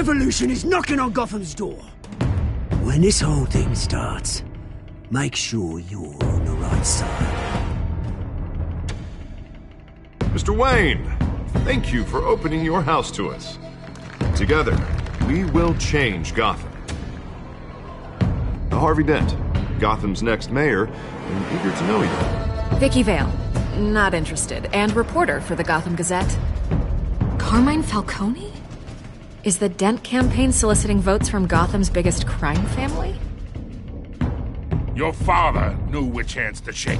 revolution is knocking on Gotham's door. When this whole thing starts, make sure you're on the right side. Mr. Wayne, thank you for opening your house to us. Together, we will change Gotham. Harvey Dent, Gotham's next mayor, and eager to know you. Vicky Vale, not interested, and reporter for the Gotham Gazette. Carmine Falcone? Is the Dent campaign soliciting votes from Gotham's biggest crime family? Your father knew which hands to shake.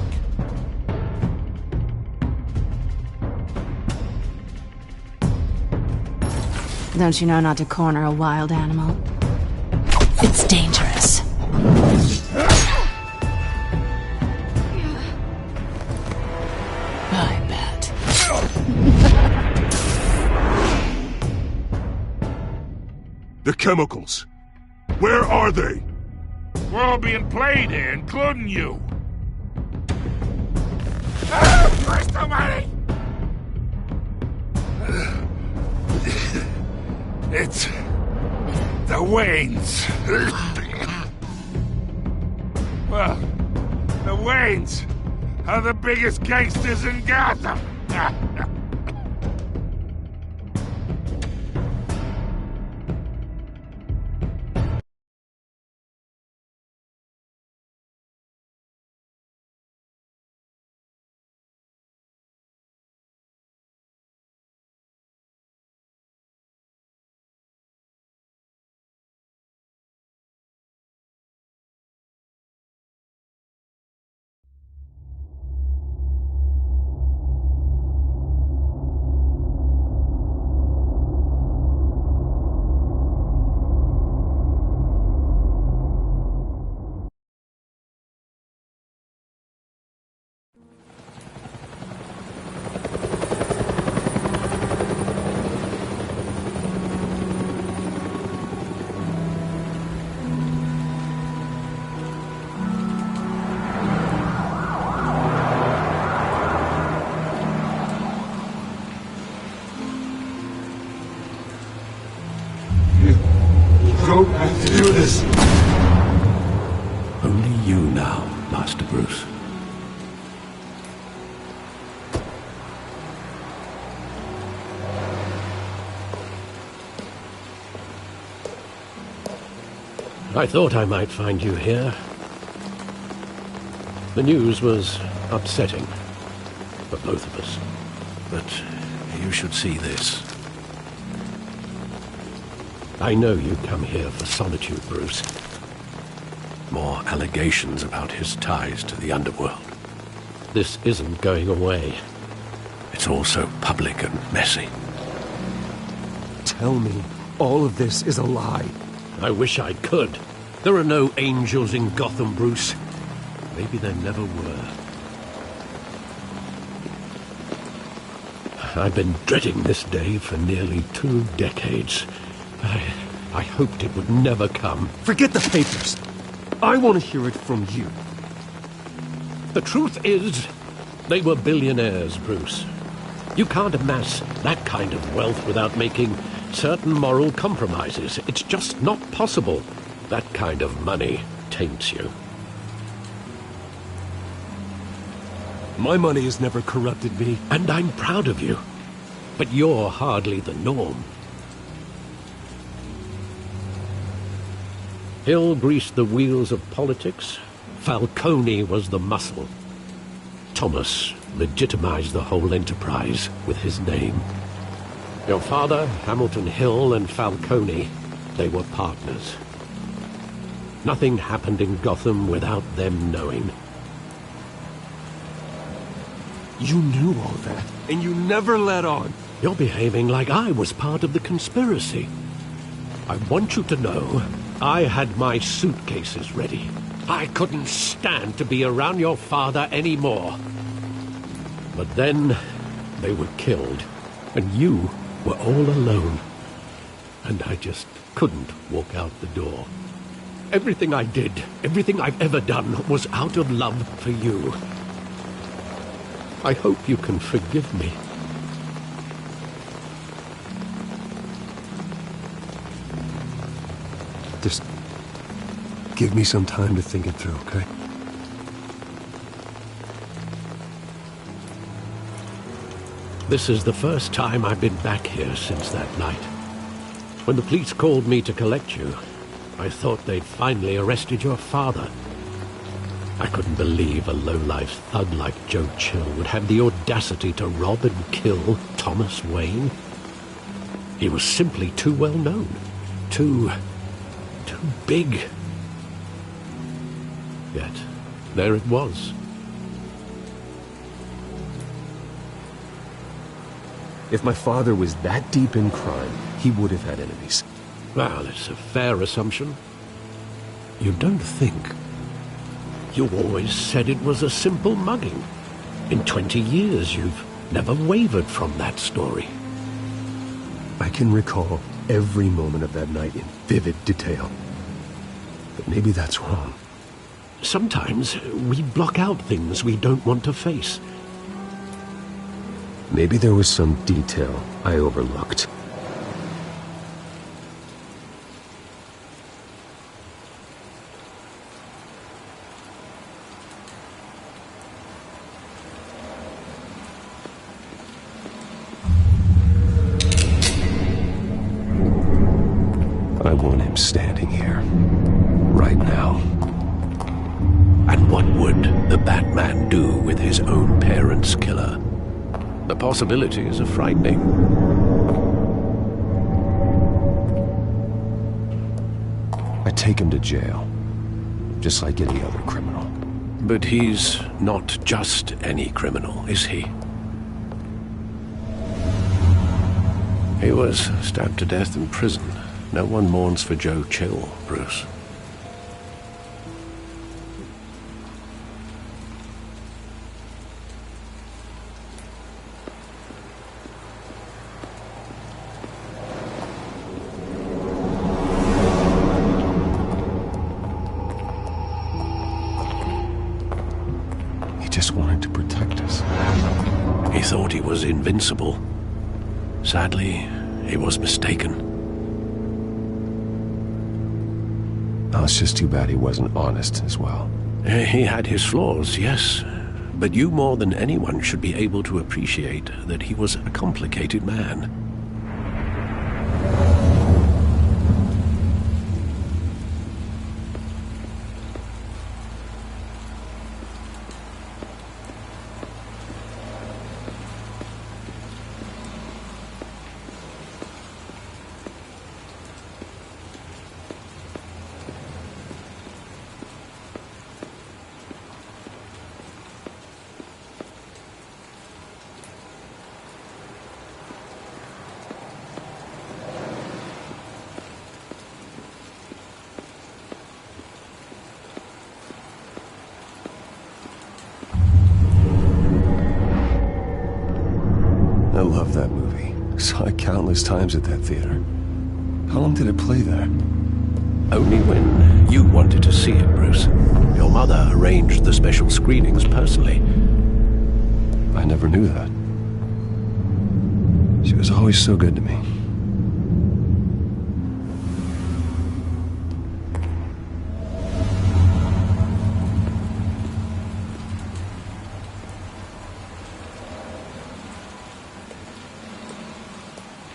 Don't you know not to corner a wild animal? It's dangerous. I bet. The chemicals. Where are they? We're all being played here, including you. Christ almighty! It's the Waynes. Well, the Waynes are the biggest gangsters in Gotham. Don't have to do this. Only you now, Master Bruce. I thought I might find you here. The news was upsetting for both of us. But you should see this. I know you come here for solitude, Bruce. More allegations about his ties to the underworld. This isn't going away. It's all so public and messy. Tell me, all of this is a lie. I wish I could. There are no angels in Gotham, Bruce. Maybe there never were. I've been dreading this day for nearly 2 decades. I hoped it would never come. Forget the papers. I want to hear it from you. The truth is, they were billionaires, Bruce. You can't amass that kind of wealth without making certain moral compromises. It's just not possible. That kind of money taints you. My money has never corrupted me. And I'm proud of you. But you're hardly the norm. Hill greased the wheels of politics. Falcone was the muscle. Thomas legitimized the whole enterprise with his name. Your father, Hamilton Hill, and Falcone, they were partners. Nothing happened in Gotham without them knowing. You knew all that, and you never let on. You're behaving like I was part of the conspiracy. I want you to know, I had my suitcases ready. I couldn't stand to be around your father anymore. But then, they were killed, and you were all alone. And I just couldn't walk out the door. Everything I did, everything I've ever done, was out of love for you. I hope you can forgive me. Just give me some time to think it through, okay? This is the first time I've been back here since that night. When the police called me to collect you, I thought they'd finally arrested your father. I couldn't believe a low-life thug like Joe Chill would have the audacity to rob and kill Thomas Wayne. He was simply too well known. Too big. Yet, there it was. If my father was that deep in crime, he would have had enemies. Well, it's a fair assumption. You don't think? You always said it was a simple mugging. In 20 years, you've never wavered from that story. I can recall every moment of that night in vivid detail. But maybe that's wrong. Sometimes we block out things we don't want to face. Maybe there was some detail I overlooked. I want him standing here, right now. And what would the Batman do with his own parents' killer? The possibilities are frightening. I take him to jail, just like any other criminal. But he's not just any criminal, is he? He was stabbed to death in prison. No one mourns for Joe Chill, Bruce. He just wanted to protect us. He thought he was invincible. Sadly, he was mistaken. Oh, it's just too bad he wasn't honest as well. He had his flaws, yes. But you more than anyone should be able to appreciate that he was a complicated man. I love that movie. Saw it countless times at that theater. How long did it play there? Only when you wanted to see it, Bruce. Your mother arranged the special screenings personally. I never knew that. She was always so good to me.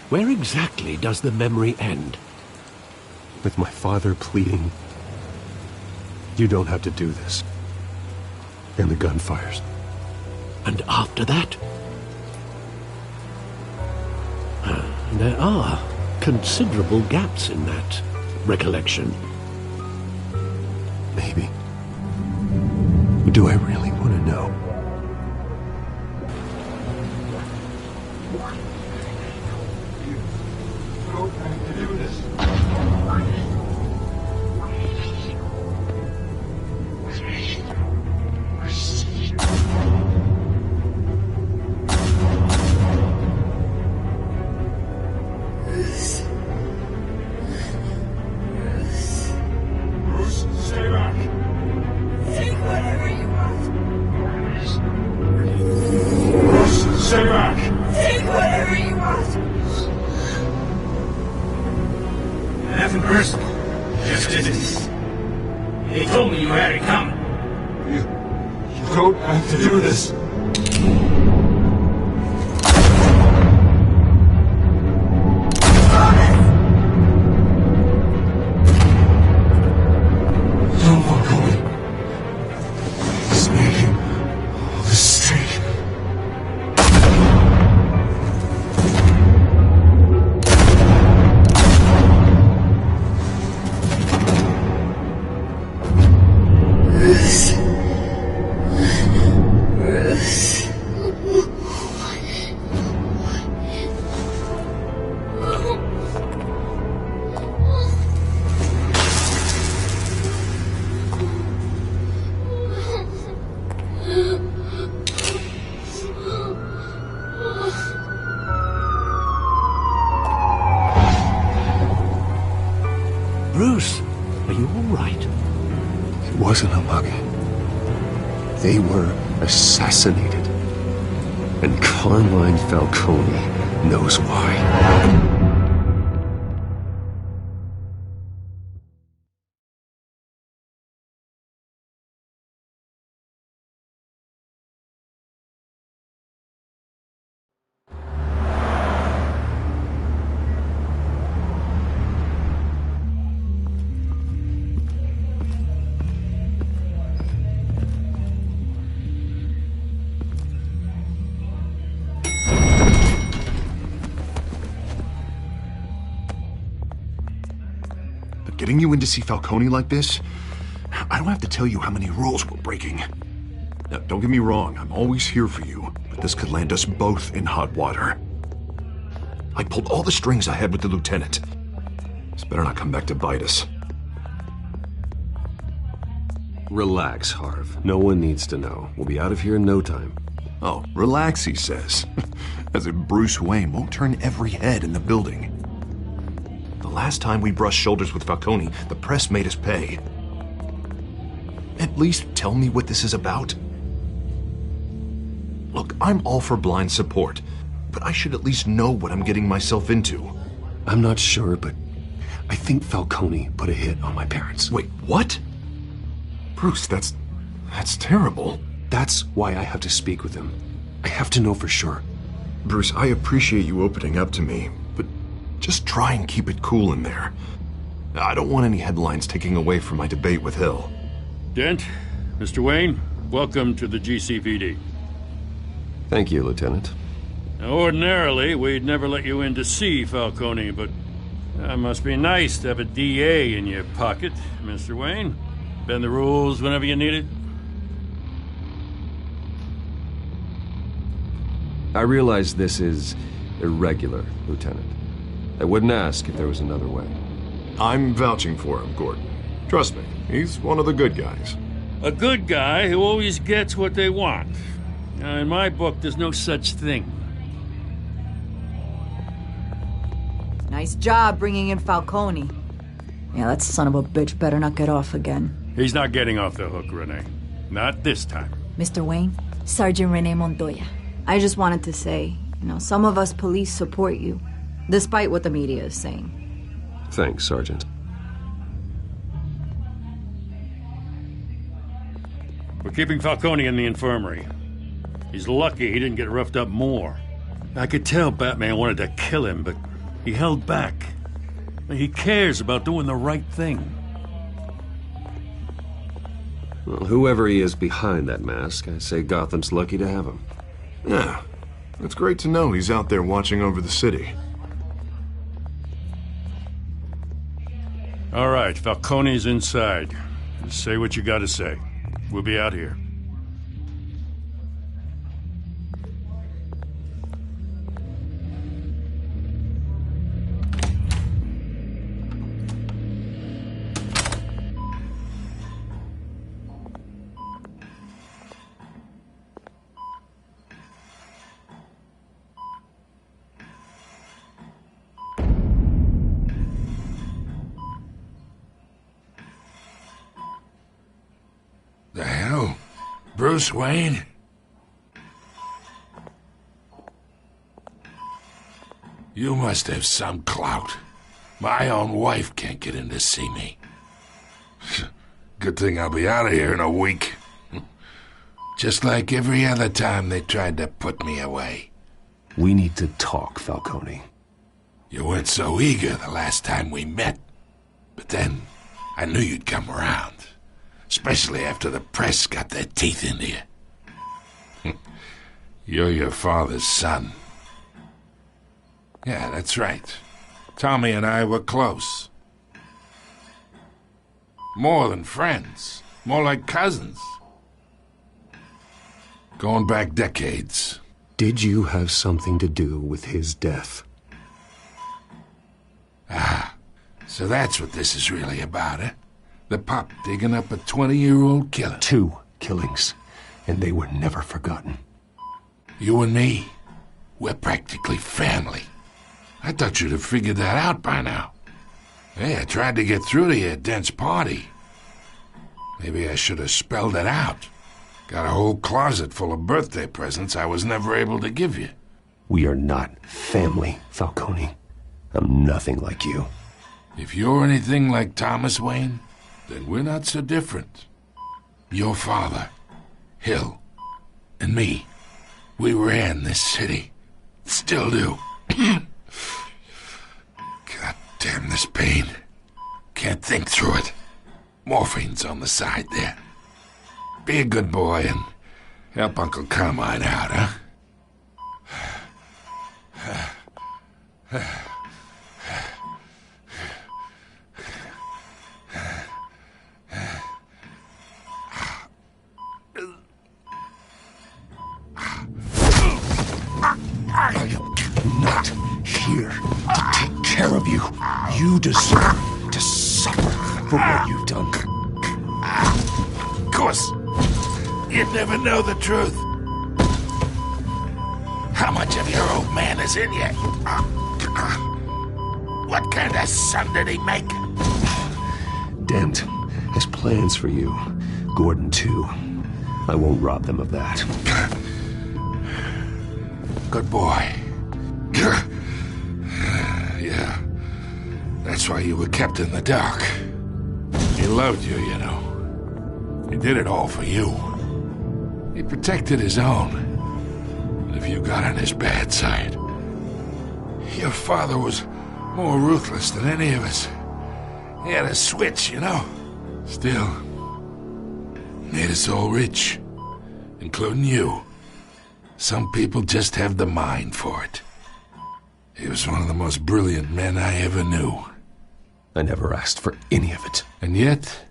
Where exactly does the memory end? With my father pleading, "You don't have to do this." And the gun fires. And after that? There are considerable gaps in that recollection. Maybe. But do I really want to know? don't have to do this. No more going. He's making all this straight. Bruce, are you all right? It wasn't a mug. They were assassinated. And Carmine Falcone knows why. Getting you in to see Falcone like this, I don't have to tell you how many rules we're breaking. Now, don't get me wrong, I'm always here for you, but this could land us both in hot water. I pulled all the strings I had with the lieutenant. This better not come back to bite us. Relax, Harv. No one needs to know. We'll be out of here in no time. Oh, relax, he says. As if Bruce Wayne won't turn every head in the building. The last time we brushed shoulders with Falcone, the press made us pay. At least tell me what this is about. Look, I'm all for blind support, but I should at least know what I'm getting myself into. I'm not sure, but I think Falcone put a hit on my parents. Wait, what? Bruce, that's terrible. That's why I have to speak with him. I have to know for sure. Bruce, I appreciate you opening up to me, but just try and keep it cool in there. I don't want any headlines taking away from my debate with Hill. Dent, Mr. Wayne, welcome to the GCPD. Thank you, Lieutenant. Now, ordinarily, we'd never let you in to see Falcone, but that must be nice to have a DA in your pocket, Mr. Wayne. Bend the rules whenever you need it. I realize this is irregular, Lieutenant. I wouldn't ask if there was another way. I'm vouching for him, Gordon. Trust me, he's one of the good guys. A good guy who always gets what they want. Now, in my book, there's no such thing. Nice job bringing in Falcone. Yeah, that son of a bitch better not get off again. He's not getting off the hook, Renee. Not this time. Mr. Wayne, Sergeant Renee Montoya. I just wanted to say, some of us police support you, despite what the media is saying. Thanks, Sergeant. We're keeping Falcone in the infirmary. He's lucky he didn't get roughed up more. I could tell Batman wanted to kill him, but he held back. He cares about doing the right thing. Well, whoever he is behind that mask, I say Gotham's lucky to have him. Yeah, it's great to know he's out there watching over the city. All right, Falcone's inside. Just say what you gotta say. We'll be out here. The hell? Bruce Wayne? You must have some clout. My own wife can't get in to see me. Good thing I'll be out of here in a week. Just like every other time they tried to put me away. We need to talk, Falcone. You weren't so eager the last time we met. But then, I knew you'd come around. Especially after the press got their teeth into you. You're your father's son. Yeah, that's right. Tommy and I were close. More than friends. More like cousins. Going back decades. Did you have something to do with his death? Ah, so that's what this is really about, eh? The pop digging up a 20-year-old killer. 2 killings, and they were never forgotten. You and me, we're practically family. I thought you'd have figured that out by now. Hey, I tried to get through to your dense party. Maybe I should have spelled it out. Got a whole closet full of birthday presents I was never able to give you. We are not family, Falcone. I'm nothing like you. If you're anything like Thomas Wayne, then we're not so different. Your father, Hill, and me, we ran this city. Still do. God damn this pain. Can't think through it. Morphine's on the side there. Be a good boy and help Uncle Carmine out, huh? I am not here to take care of you. You deserve to suffer for what you've done. Of course, you'd never know the truth. How much of your old man is in you? What kind of son did he make? Dent has plans for you. Gordon, too. I won't rob them of that. Good boy. Yeah. That's why you were kept in the dark. He loved you, you know. He did it all for you. He protected his own. But if you got on his bad side, your father was more ruthless than any of us. He had a switch, you know. Still, made us all rich, including you. Some people just have the mind for it. He was one of the most brilliant men I ever knew. I never asked for any of it. And yet,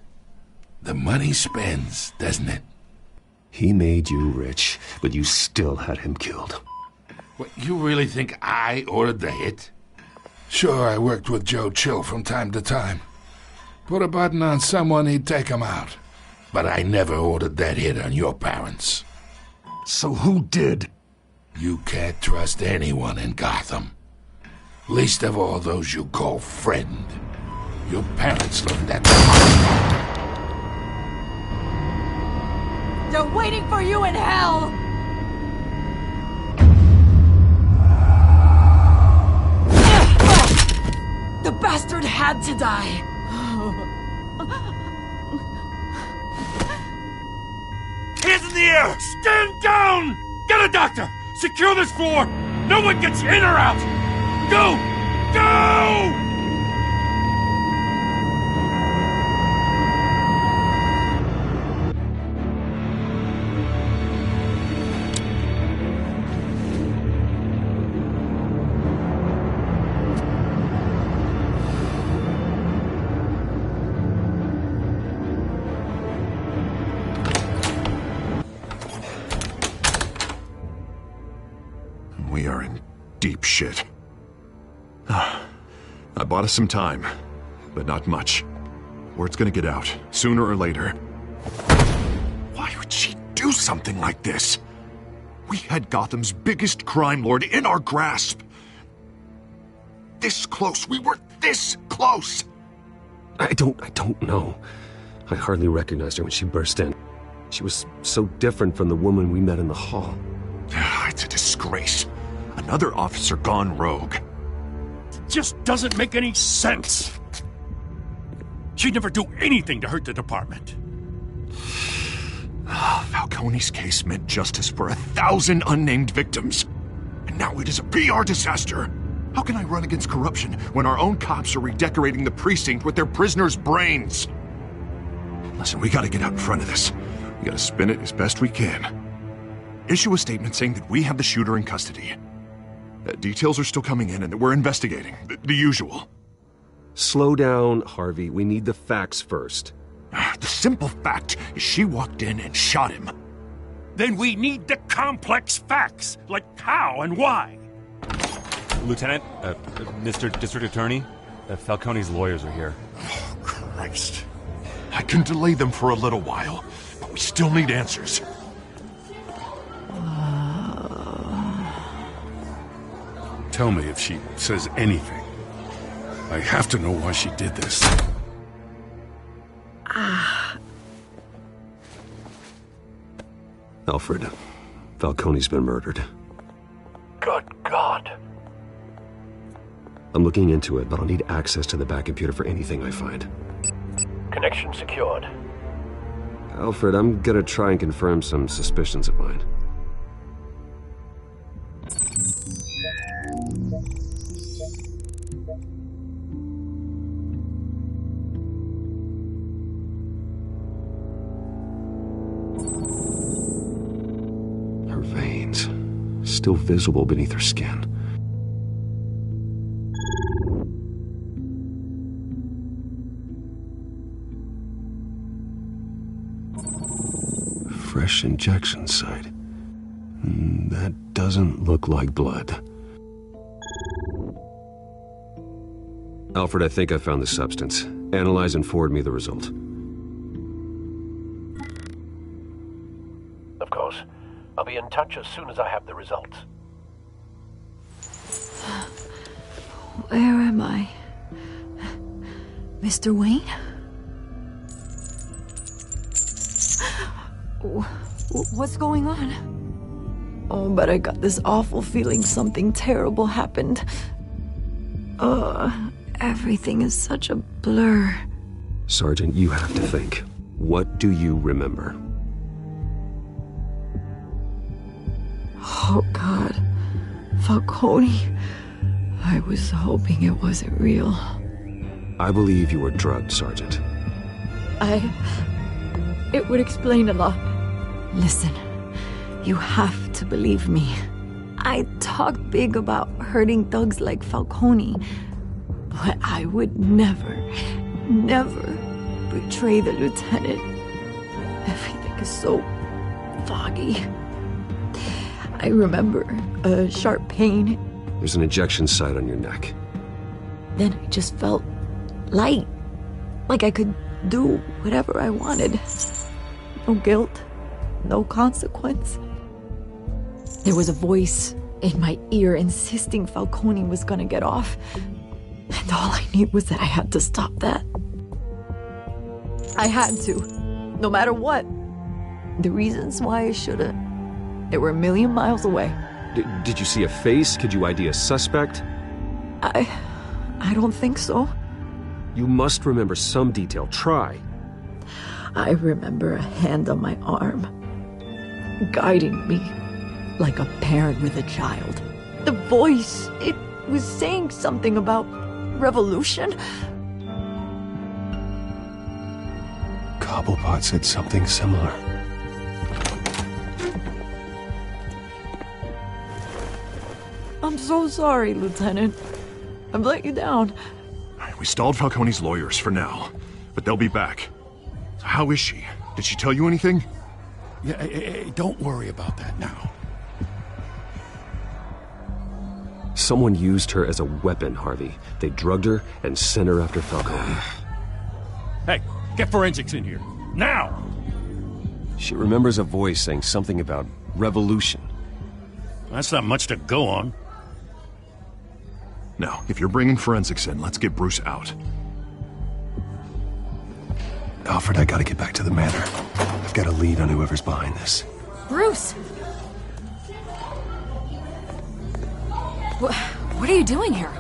the money spends, doesn't it? He made you rich, but you still had him killed. What, you really think I ordered the hit? Sure, I worked with Joe Chill from time to time. Put a button on someone, he'd take him out. But I never ordered that hit on your parents. So who did? You can't trust anyone in Gotham. Least of all those you call friend. Your parents learned that. They're waiting for you in hell! The bastard had to die! Hands in the air! Stand down! Get a doctor! Secure this floor! No one gets in or out! Go! Go! We are in deep shit. I bought us some time, but not much. Word's gonna get out, sooner or later. Why would she do something like this? We had Gotham's biggest crime lord in our grasp. This close, we were this close! I don't know. I hardly recognized her when she burst in. She was so different from the woman we met in the hall. It's a disgrace. Another officer gone rogue. It just doesn't make any sense. She'd never do anything to hurt the department. Falcone. Falcone's case meant justice for 1,000 unnamed victims. And now it is a PR disaster. How can I run against corruption when our own cops are redecorating the precinct with their prisoners' brains? Listen, we gotta get out in front of this. We gotta spin it as best we can. Issue a statement saying that we have the shooter in custody. Details are still coming in and that we're investigating. The usual. Slow down, Harvey. We need the facts first. The simple fact is she walked in and shot him. Then we need the complex facts, like how and why. Lieutenant, Mr. District Attorney, Falcone's lawyers are here. Oh, Christ. I can delay them for a little while, but we still need answers. Tell me if she says anything. I have to know why she did this. Alfred, Falcone's been murdered. Good God. I'm looking into it, but I'll need access to the back computer for anything I find. Connection secured. Alfred, I'm gonna try and confirm some suspicions of mine. Her veins, still visible beneath her skin. Fresh injection site. That doesn't look like blood. Alfred, I think I found the substance. Analyze and forward me the result. Of course. I'll be in touch as soon as I have the results. Where am I? Mr. Wayne? What's going on? Oh, but I got this awful feeling something terrible happened. Everything is such a blur. Sergeant, you have to think. What do you remember? Oh, God. Falcone. I was hoping it wasn't real. I believe you were drugged, Sergeant. It would explain a lot. Listen, you have to believe me. I talk big about hurting thugs like Falcone, but I would never betray the lieutenant. Everything is so foggy. I remember a sharp pain. There's an injection site on your neck. Then I just felt light, like I could do whatever I wanted. No guilt, no consequence. There was a voice in my ear insisting Falcone was gonna get off. And all I knew was that I had to stop that. I had to, no matter what. The reasons why I shouldn't, they were a million miles away. Did you see a face? Could you ID a suspect? I don't think so. You must remember some detail. Try. I remember a hand on my arm, guiding me like a parent with a child. The voice, it was saying something about revolution. Cobblepot said something similar. I'm so sorry, Lieutenant. I've let you down. We stalled Falcone's lawyers for now, but they'll be back. So how is she? Did she tell you anything? Yeah, don't worry about that now. Someone used her as a weapon, Harvey. They drugged her and sent her after Falcone. Hey, get forensics in here. Now! She remembers a voice saying something about revolution. That's not much to go on. Now, if you're bringing forensics in, let's get Bruce out. Alfred, I gotta get back to the manor. I've got a lead on whoever's behind this. Bruce! What are you doing here?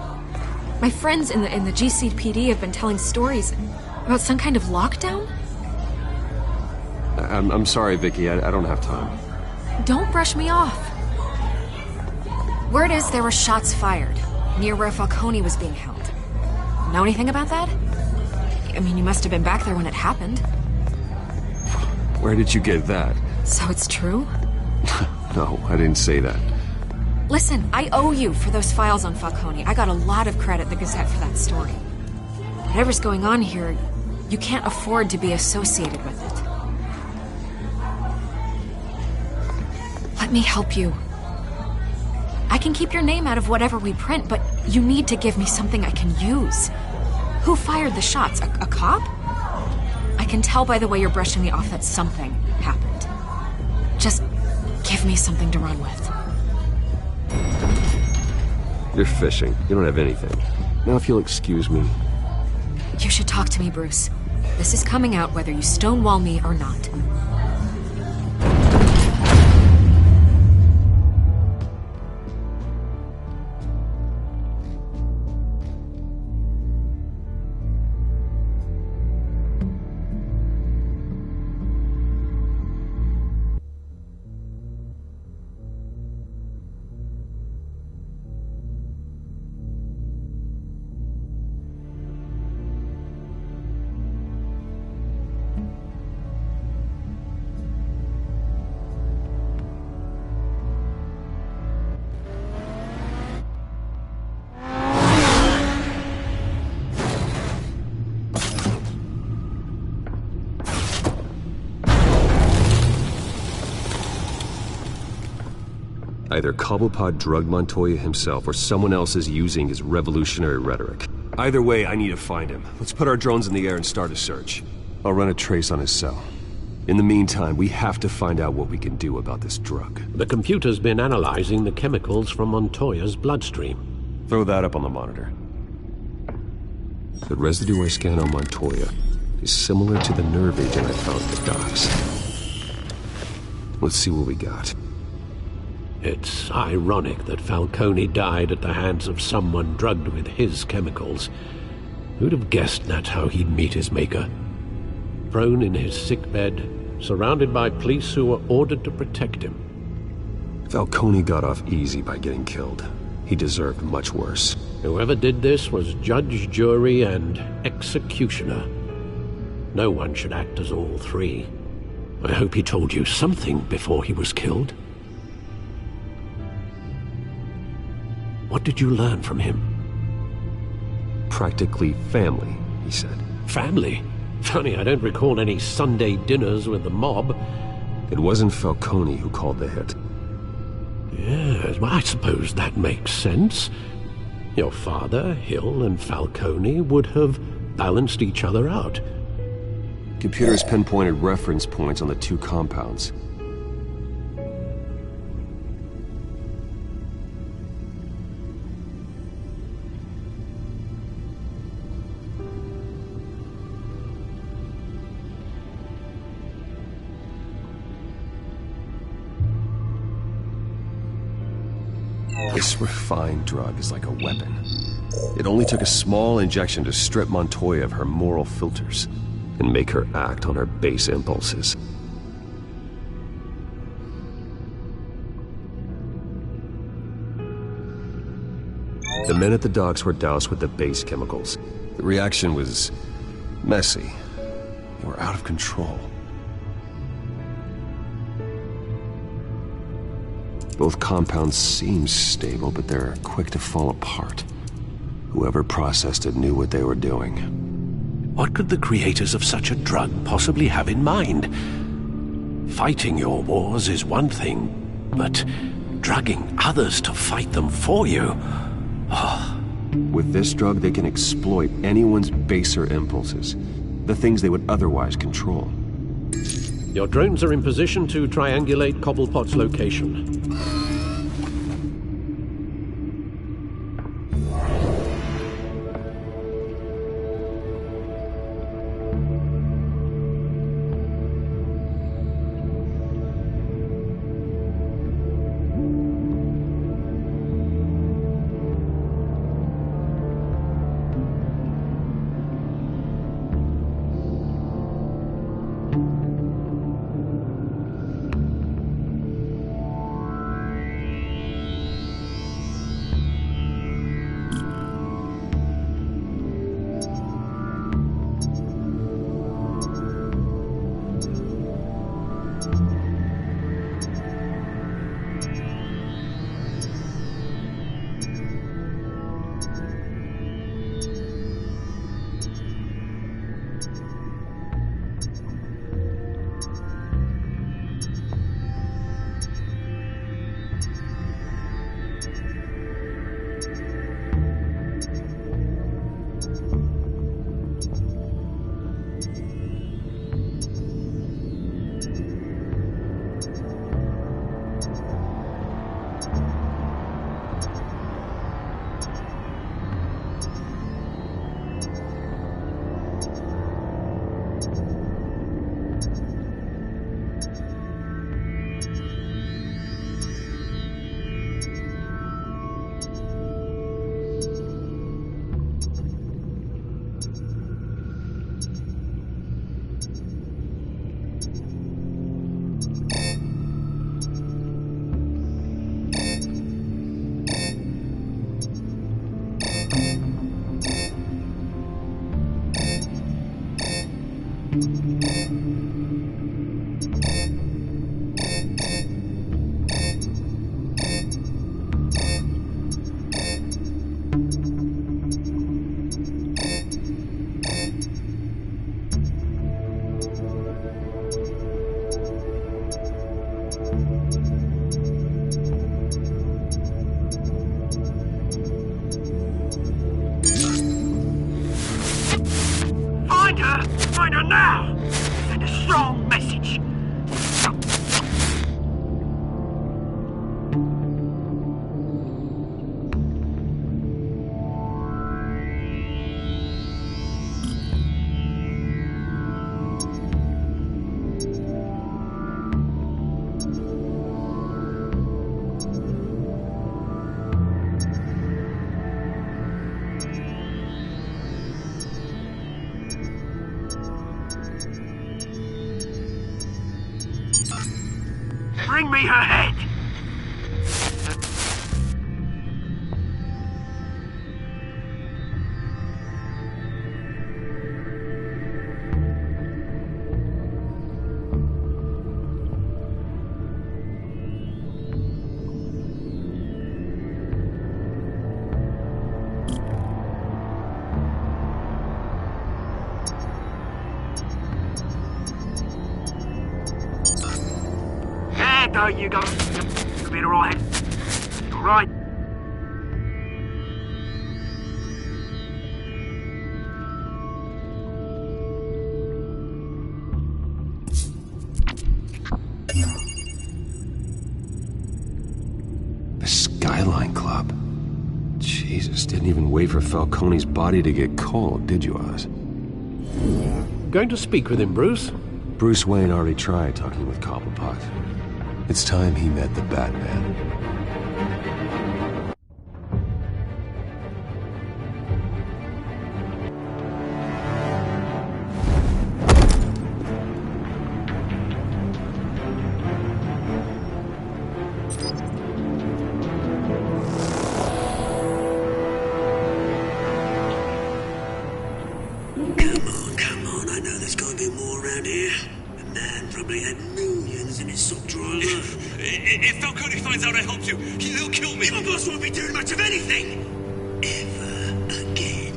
My friends in the GCPD have been telling stories about some kind of lockdown? I'm sorry, Vicky. I don't have time. Don't brush me off. Word is there were shots fired near where Falcone was being held. Know anything about that? I mean, you must have been back there when it happened. Where did you get that? So it's true? No, I didn't say that. Listen, I owe you for those files on Falcone. I got a lot of credit at the Gazette for that story. Whatever's going on here, you can't afford to be associated with it. Let me help you. I can keep your name out of whatever we print, but you need to give me something I can use. Who fired the shots? A cop? I can tell by the way you're brushing me off that something happened. Just give me something to run with. You're fishing. You don't have anything. Now, if you'll excuse me. You should talk to me, Bruce. This is coming out whether you stonewall me or not. Either Cobblepot drugged Montoya himself or someone else is using his revolutionary rhetoric. Either way, I need to find him. Let's put our drones in the air and start a search. I'll run a trace on his cell. In the meantime, we have to find out what we can do about this drug. The computer's been analyzing the chemicals from Montoya's bloodstream. Throw that up on the monitor. The residue I scanned on Montoya is similar to the nerve agent I found at the docks. Let's see what we got. It's ironic that Falcone died at the hands of someone drugged with his chemicals. Who'd have guessed that's how he'd meet his maker? Prone in his sickbed, surrounded by police who were ordered to protect him. Falcone got off easy by getting killed. He deserved much worse. Whoever did this was judge, jury, and executioner. No one should act as all three. I hope he told you something before he was killed. What did you learn from him? Practically family, he said. Family? Funny, I don't recall any Sunday dinners with the mob. It wasn't Falcone who called the hit. Yes, well, I suppose that makes sense. Your father, Hill, and Falcone would have balanced each other out. Computers pinpointed reference points on the two compounds. This refined drug is like a weapon. It only took a small injection to strip Montoya of her moral filters and make her act on her base impulses. The men at the docks were doused with the base chemicals. The reaction was messy. They were out of control. Both compounds seem stable, but they're quick to fall apart. Whoever processed it knew what they were doing. What could the creators of such a drug possibly have in mind? Fighting your wars is one thing, but drugging others to fight them for you? Oh. With this drug, they can exploit anyone's baser impulses, the things they would otherwise control. Your drones are in position to triangulate Cobblepot's location. Find her now! Send a strong message. Bring me her head! There you go. You'll be alright. Alright. The Skyline Club. Jesus, didn't even wait for Falcone's body to get cold, did you, Oz? Going to speak with him, Bruce? Bruce Wayne already tried talking with Cobblepot. It's time he met the Batman. Come on, I know there's gotta be more around here. The man probably had millions in his sock drawer. If Falcone finds out I helped you, he'll kill me. Your boss won't be doing much of anything. Ever again.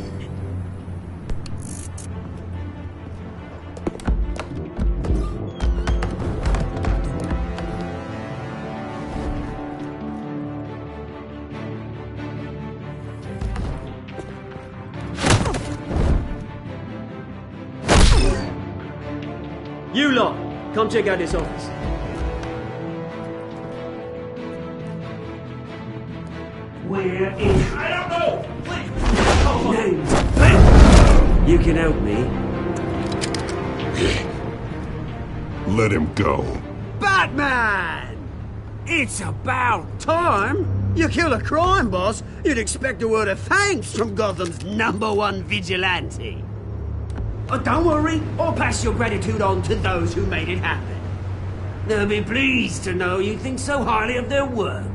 You lot, come check out this office. Where is... I don't know! Please! Names. You can help me. Let him go. Batman! It's about time. You kill a crime boss, you'd expect a word of thanks from Gotham's #1 vigilante. Oh, don't worry, I'll pass your gratitude on to those who made it happen. They'll be pleased to know you think so highly of their work.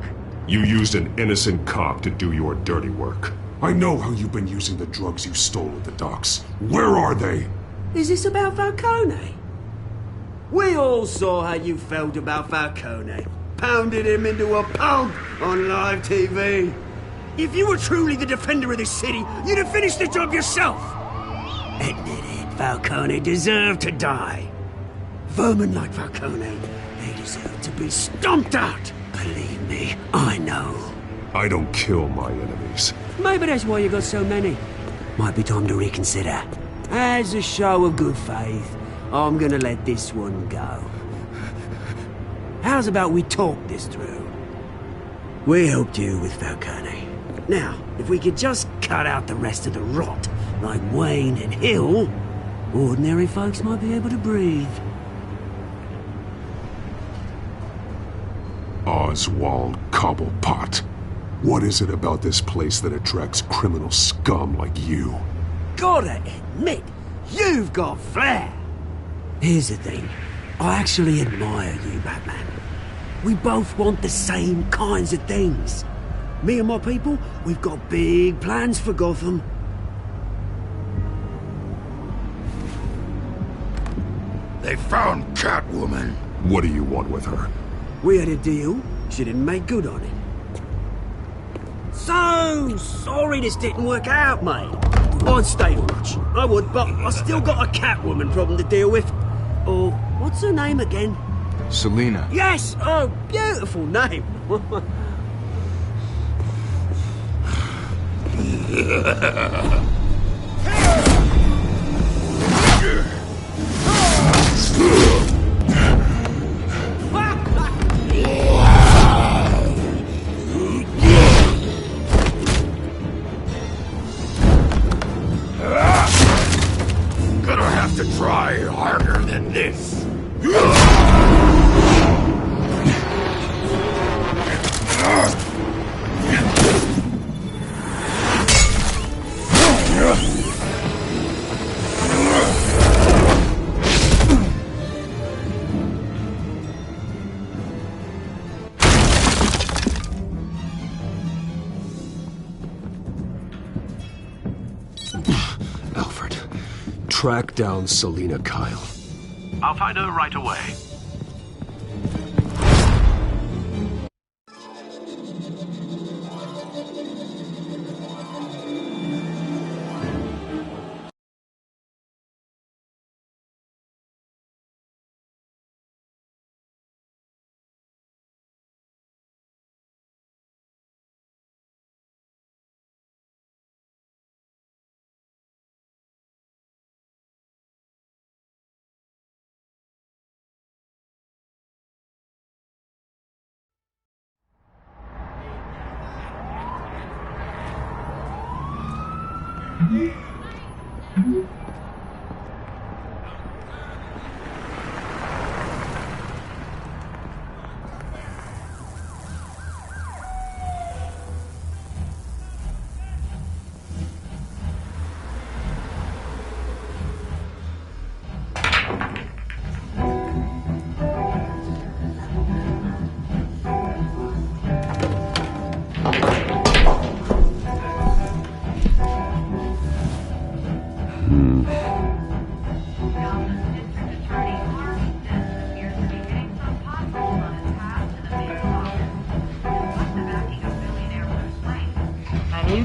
You used an innocent cop to do your dirty work. I know how you've been using the drugs you stole at the docks. Where are they? Is this about Falcone? We all saw how you felt about Falcone. Pounded him into a pulp on live TV. If you were truly the defender of this city, you'd have finished the job yourself. Admit it, Falcone deserved to die. Vermin like Falcone, they deserve to be stomped out. Believe me, I know. I don't kill my enemies. Maybe that's why you got so many. Might be time to reconsider. As a show of good faith, I'm gonna let this one go. How's about we talk this through? We helped you with Falcone. Now, if we could just cut out the rest of the rot, like Wayne and Hill, ordinary folks might be able to breathe. Oswald Cobblepot. What is it about this place that attracts criminal scum like you? Gotta admit, you've got flair. Here's the thing. I actually admire you, Batman. We both want the same kinds of things. Me and my people, we've got big plans for Gotham. They found Catwoman. What do you want with her? We had a deal. She didn't make good on it. So sorry this didn't work out, mate. I'd stay to watch. I would, but I still got a Catwoman problem to deal with. Oh, what's her name again? Selina. Yes! Oh, beautiful name. Gonna have to try harder than this. Alfred, track down Selina Kyle. I'll find her right away.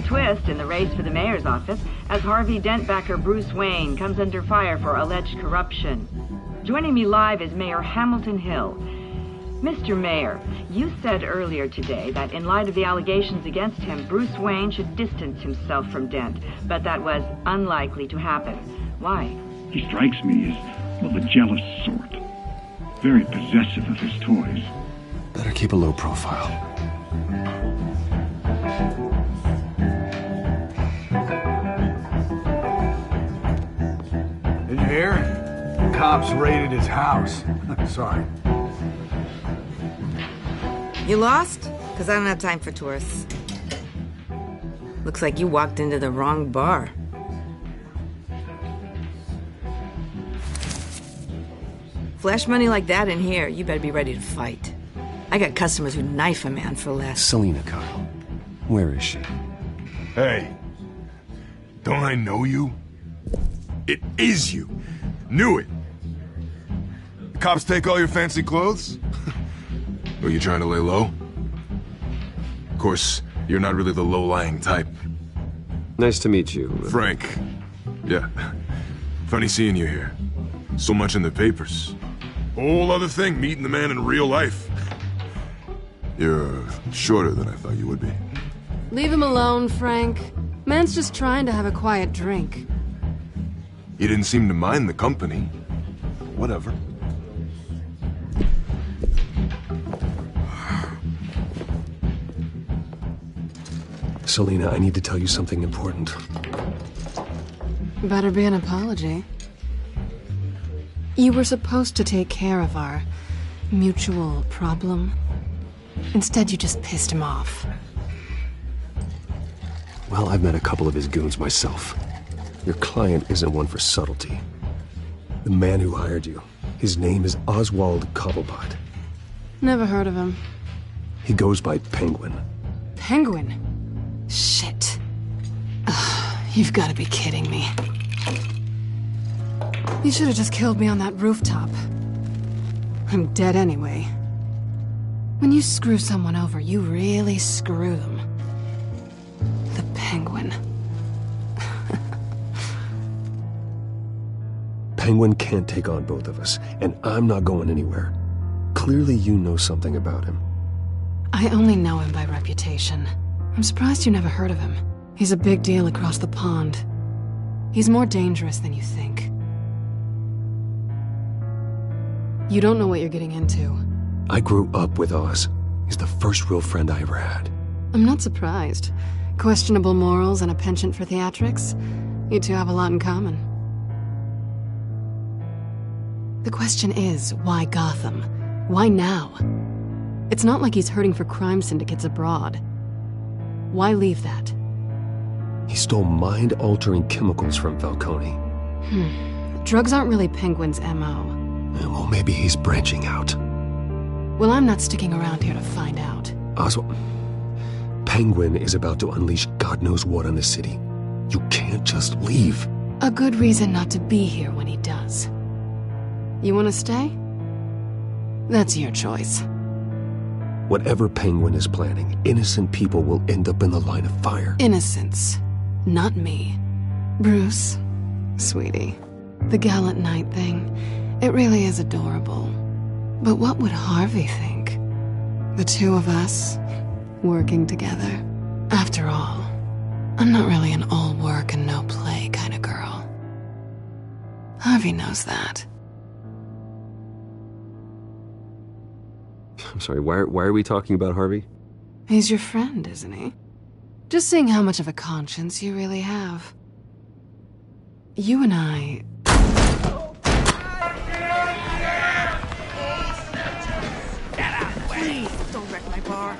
Twist in the race for the mayor's office as Harvey Dent backer Bruce Wayne comes under fire for alleged corruption. Joining me live is Mayor Hamilton Hill. Mr. Mayor, you said earlier today that in light of the allegations against him, Bruce Wayne should distance himself from Dent, but that was unlikely to happen. Why? He strikes me as, well, the jealous sort. Very possessive of his toys. Better keep a low profile. Did you hear? Cops raided his house. Sorry. You lost? Because I don't have time for tourists. Looks like you walked into the wrong bar. Flash money like that in here, you better be ready to fight. I got customers who knife a man for less. Selina Kyle. Where is she? Hey. Don't I know you? It is you. Knew it. The cops take all your fancy clothes? Are you trying to lay low? Of course, you're not really the low-lying type. Nice to meet you. Frank. Yeah. Funny seeing you here. So much in the papers. Whole other thing, meeting the man in real life. You're shorter than I thought you would be. Leave him alone, Frank. Man's just trying to have a quiet drink. You didn't seem to mind the company. Whatever. Selena, I need to tell you something important. Better be an apology. You were supposed to take care of our mutual problem. Instead, you just pissed him off. Well, I've met a couple of his goons myself. Your client isn't one for subtlety. The man who hired you, his name is Oswald Cobblepot. Never heard of him. He goes by Penguin. Penguin? Shit. Ugh, you've got to be kidding me. You should have just killed me on that rooftop. I'm dead anyway. When you screw someone over, you really screw them. The Penguin. Penguin can't take on both of us, and I'm not going anywhere. Clearly you know something about him. I only know him by reputation. I'm surprised you never heard of him. He's a big deal across the pond. He's more dangerous than you think. You don't know what you're getting into. I grew up with Oz. He's the first real friend I ever had. I'm not surprised. Questionable morals and a penchant for theatrics. You two have a lot in common. The question is, why Gotham? Why now? It's not like he's hurting for crime syndicates abroad. Why leave that? He stole mind-altering chemicals from Falcone. Drugs aren't really Penguin's M.O. Well, maybe he's branching out. Well, I'm not sticking around here to find out. Oswald, Penguin is about to unleash God knows what on the city. You can't just leave. A good reason not to be here when he does. You want to stay? That's your choice. Whatever Penguin is planning, innocent people will end up in the line of fire. Innocence. Not me. Bruce, sweetie, the gallant knight thing, it really is adorable. But what would Harvey think? The two of us, working together. After all, I'm not really an all work and no play kind of girl. Harvey knows that. I'm sorry, why are we talking about Harvey? He's your friend, isn't he? Just seeing how much of a conscience you really have. You and I... Get out of the way! Don't wreck my bar.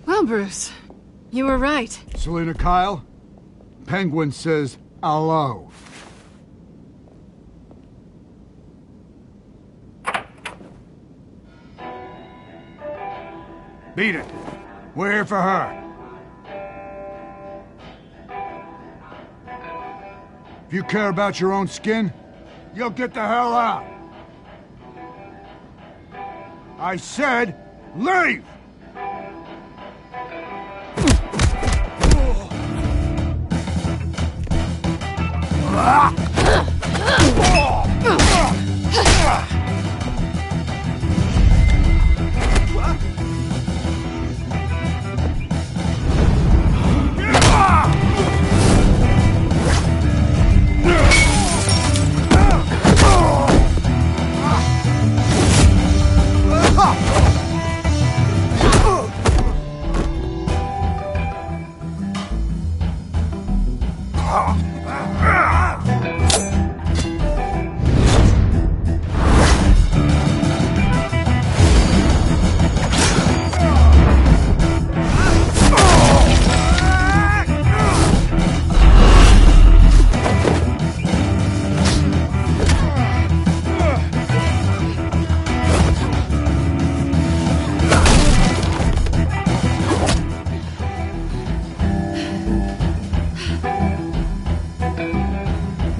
Well, Bruce, you were right. Selena Kyle, Penguin says hello. Beat it. We're here for her. If you care about your own skin, you'll get the hell out. I said, leave!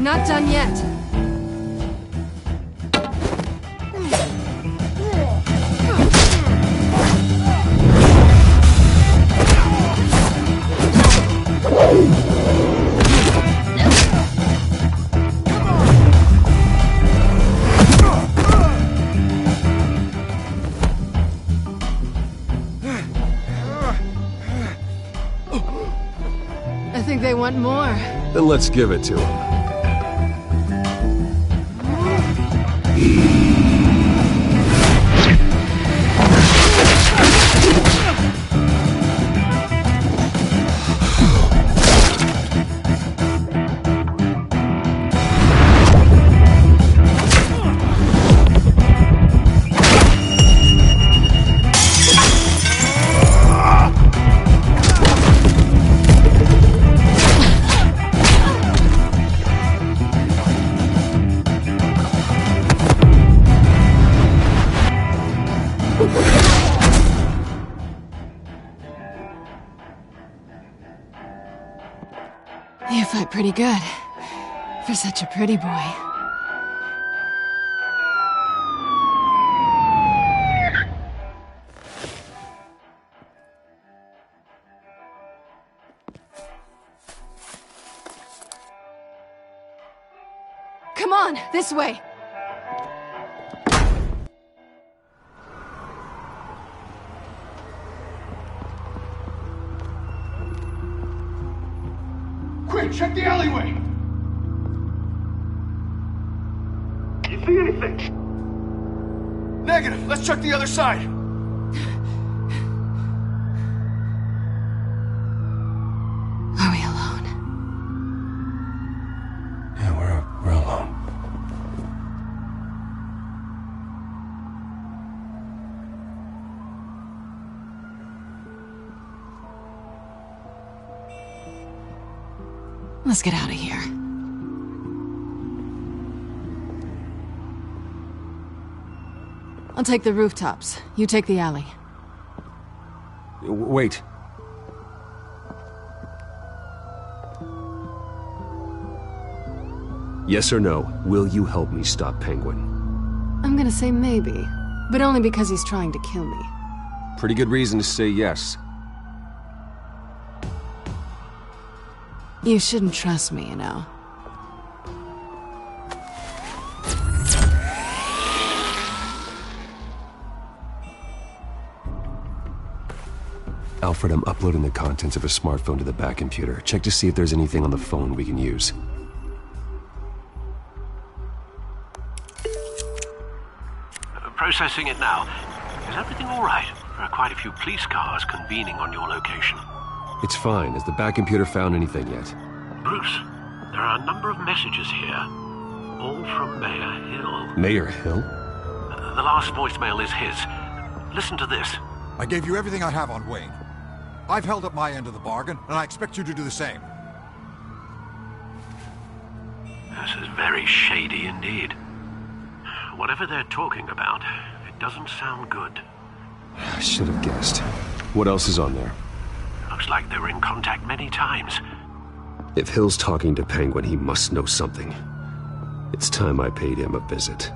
Not done yet. I think they want more. Then let's give it to him. pretty good. For such a pretty boy. Come on, this way. Quick, check the alleyway! You see anything? Negative. Let's check the other side. Are we alone? Yeah, we're alone. Let's get out of here. I'll take the rooftops. You take the alley. Wait. Yes or no, will you help me stop Penguin? I'm gonna say maybe, but only because he's trying to kill me. Pretty good reason to say yes. You shouldn't trust me, you know. Alfred, I'm uploading the contents of a smartphone to the back computer. Check to see if there's anything on the phone we can use. Processing it now. Is everything all right? There are quite a few police cars convening on your location. It's fine. Has the back computer found anything yet? Bruce, there are a number of messages here. All from Mayor Hill. Mayor Hill? The last voicemail is his. Listen to this. I gave you everything I have on Wayne. I've held up my end of the bargain, and I expect you to do the same. This is very shady indeed. Whatever they're talking about, it doesn't sound good. I should have guessed. What else is on there? Looks like they were in contact many times. If Hill's talking to Penguin, he must know something. It's time I paid him a visit.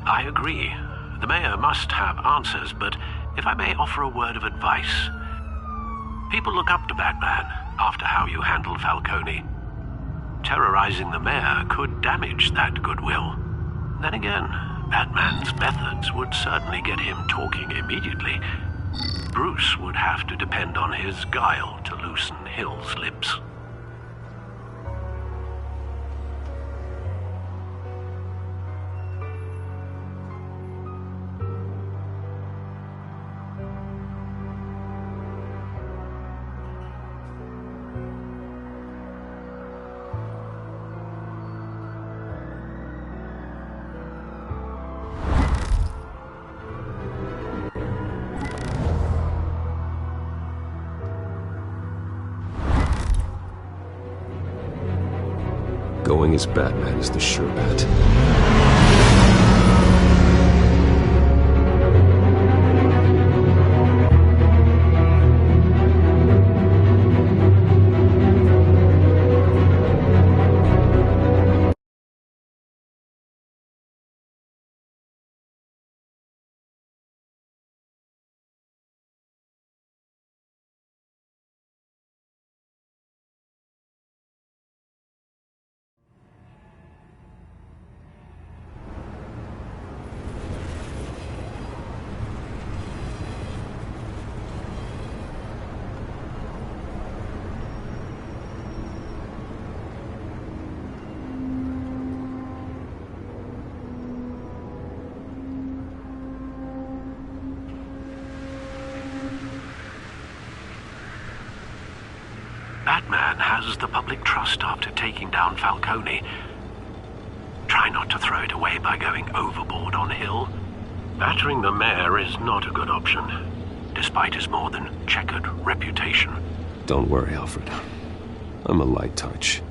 I agree. The mayor must have answers, but if I may offer a word of advice. People look up to Batman after how you handled Falcone. Terrorizing the mayor could damage that goodwill. Then again, Batman's methods would certainly get him talking immediately. Bruce would have to depend on his guile to loosen Hill's lips. Going as Batman is the sure bet. Batman has the public trust after taking down Falcone. Try not to throw it away by going overboard on Hill. Battering the mayor is not a good option, despite his more than checkered reputation. Don't worry, Alfred. I'm a light touch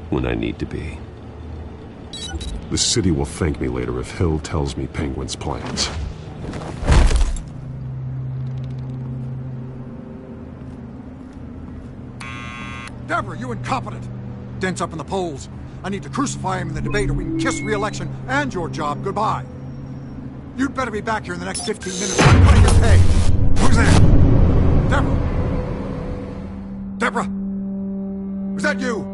when I need to be. The city will thank me later if Hill tells me Penguin's plans. Deborah, you incompetent! make dents up in the polls. I need to crucify him in the debate or we can kiss re-election and your job goodbye. You'd better be back here in the next 15 minutes. I'm cutting your pay. Who's there? Deborah? Deborah? Was that you?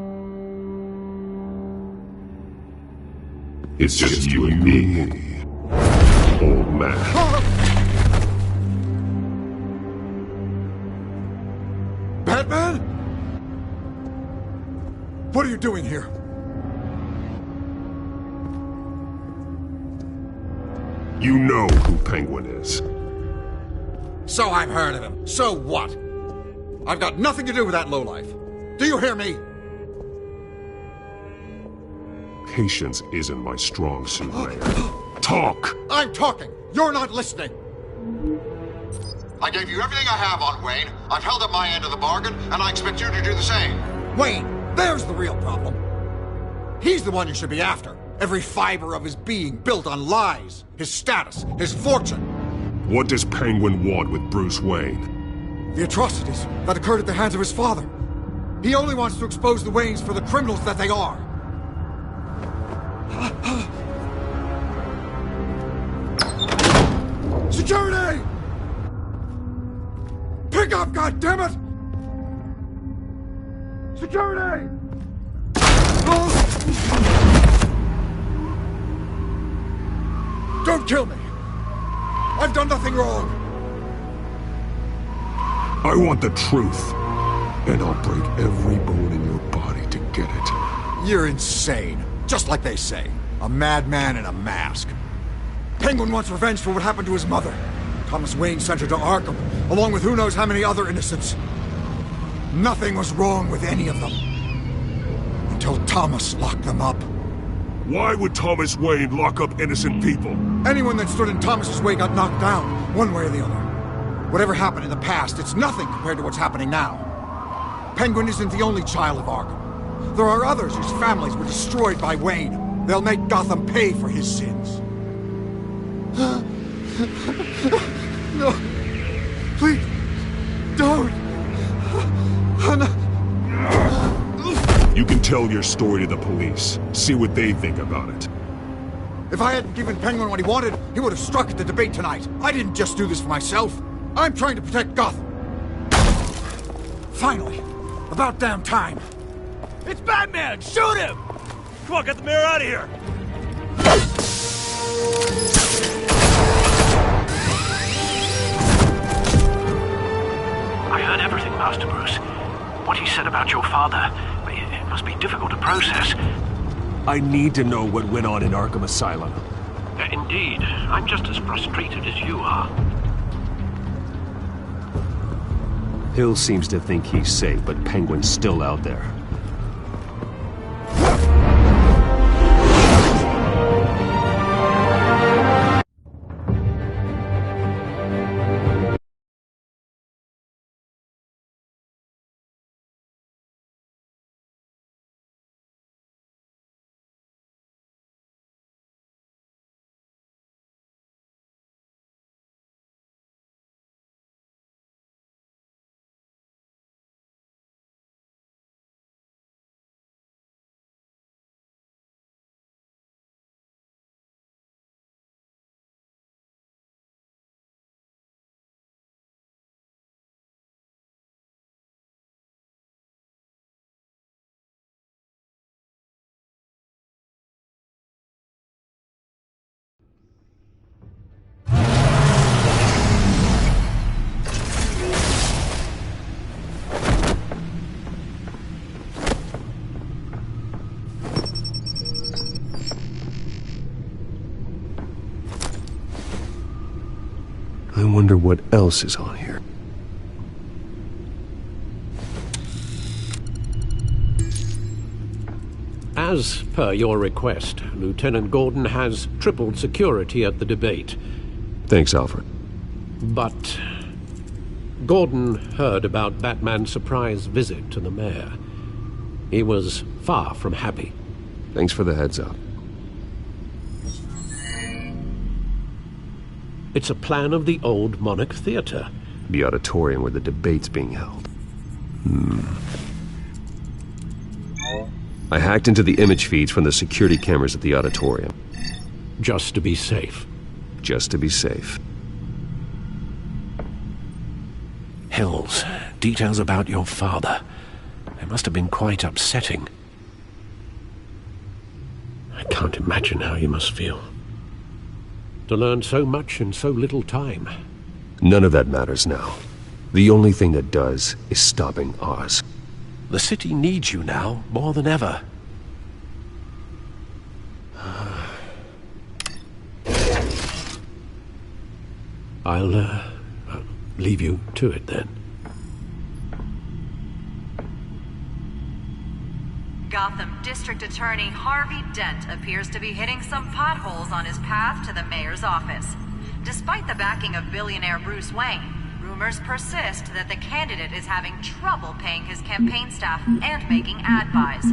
It's just you and me, old man. Batman? What are you doing here? You know who Penguin is. So I've heard of him. So what? I've got nothing to do with that lowlife. Do you hear me? Patience isn't my strong suit, Mayor. Talk! I'm talking. You're not listening. I gave you everything I have on Wayne. I've held up my end of the bargain, and I expect you to do the same. Wayne, there's the real problem. He's the one you should be after. Every fiber of his being built on lies, his status, his fortune. What does Penguin want with Bruce Wayne? The atrocities that occurred at the hands of his father. He only wants to expose the Waynes for the criminals that they are. Security! Pick up, goddammit! Security! Don't kill me! I've done nothing wrong! I want the truth, and I'll break every bone in your body to get it. You're insane. Just like they say. A madman in a mask. Penguin wants revenge for what happened to his mother. Thomas Wayne sent her to Arkham, along with who knows how many other innocents. Nothing was wrong with any of them. Until Thomas locked them up. Why would Thomas Wayne lock up innocent people? Anyone that stood in Thomas's way got knocked down, one way or the other. Whatever happened in the past, it's nothing compared to what's happening now. Penguin isn't the only child of Arkham. There are others whose families were destroyed by Wayne. They'll make Gotham pay for his sins. No. Please. Don't. You can tell your story to the police. See what they think about it. If I hadn't given Penguin what he wanted, he would have struck at the debate tonight. I didn't just do this for myself. I'm trying to protect Gotham. Finally. About damn time. It's Batman! Shoot him! Come on, get the mayor out of here! I heard everything, Master Bruce. What he said about your father, it must be difficult to process. I need to know what went on in Arkham Asylum. Indeed. I'm just as frustrated as you are. Hill seems to think he's safe, but Penguin's still out there. I wonder what else is on here. As per your request, Lieutenant Gordon has tripled security at the debate. Thanks, Alfred. But Gordon heard about Batman's surprise visit to the mayor. He was far from happy. Thanks for the heads up. It's a plan of the old Monarch Theatre. The auditorium where the debate's being held. I hacked into the image feeds from the security cameras at the auditorium. Just to be safe. Just to be safe. Hills, details about your father. They must have been quite upsetting. I can't imagine how you must feel. To learn so much in so little time. None of that matters now. The only thing that does is stopping Oz. The city needs you now, more than ever. I'll leave you to it then. Gotham District Attorney Harvey Dent appears to be hitting some potholes on his path to the mayor's office. Despite the backing of billionaire Bruce Wayne, rumors persist that the candidate is having trouble paying his campaign staff and making ad buys.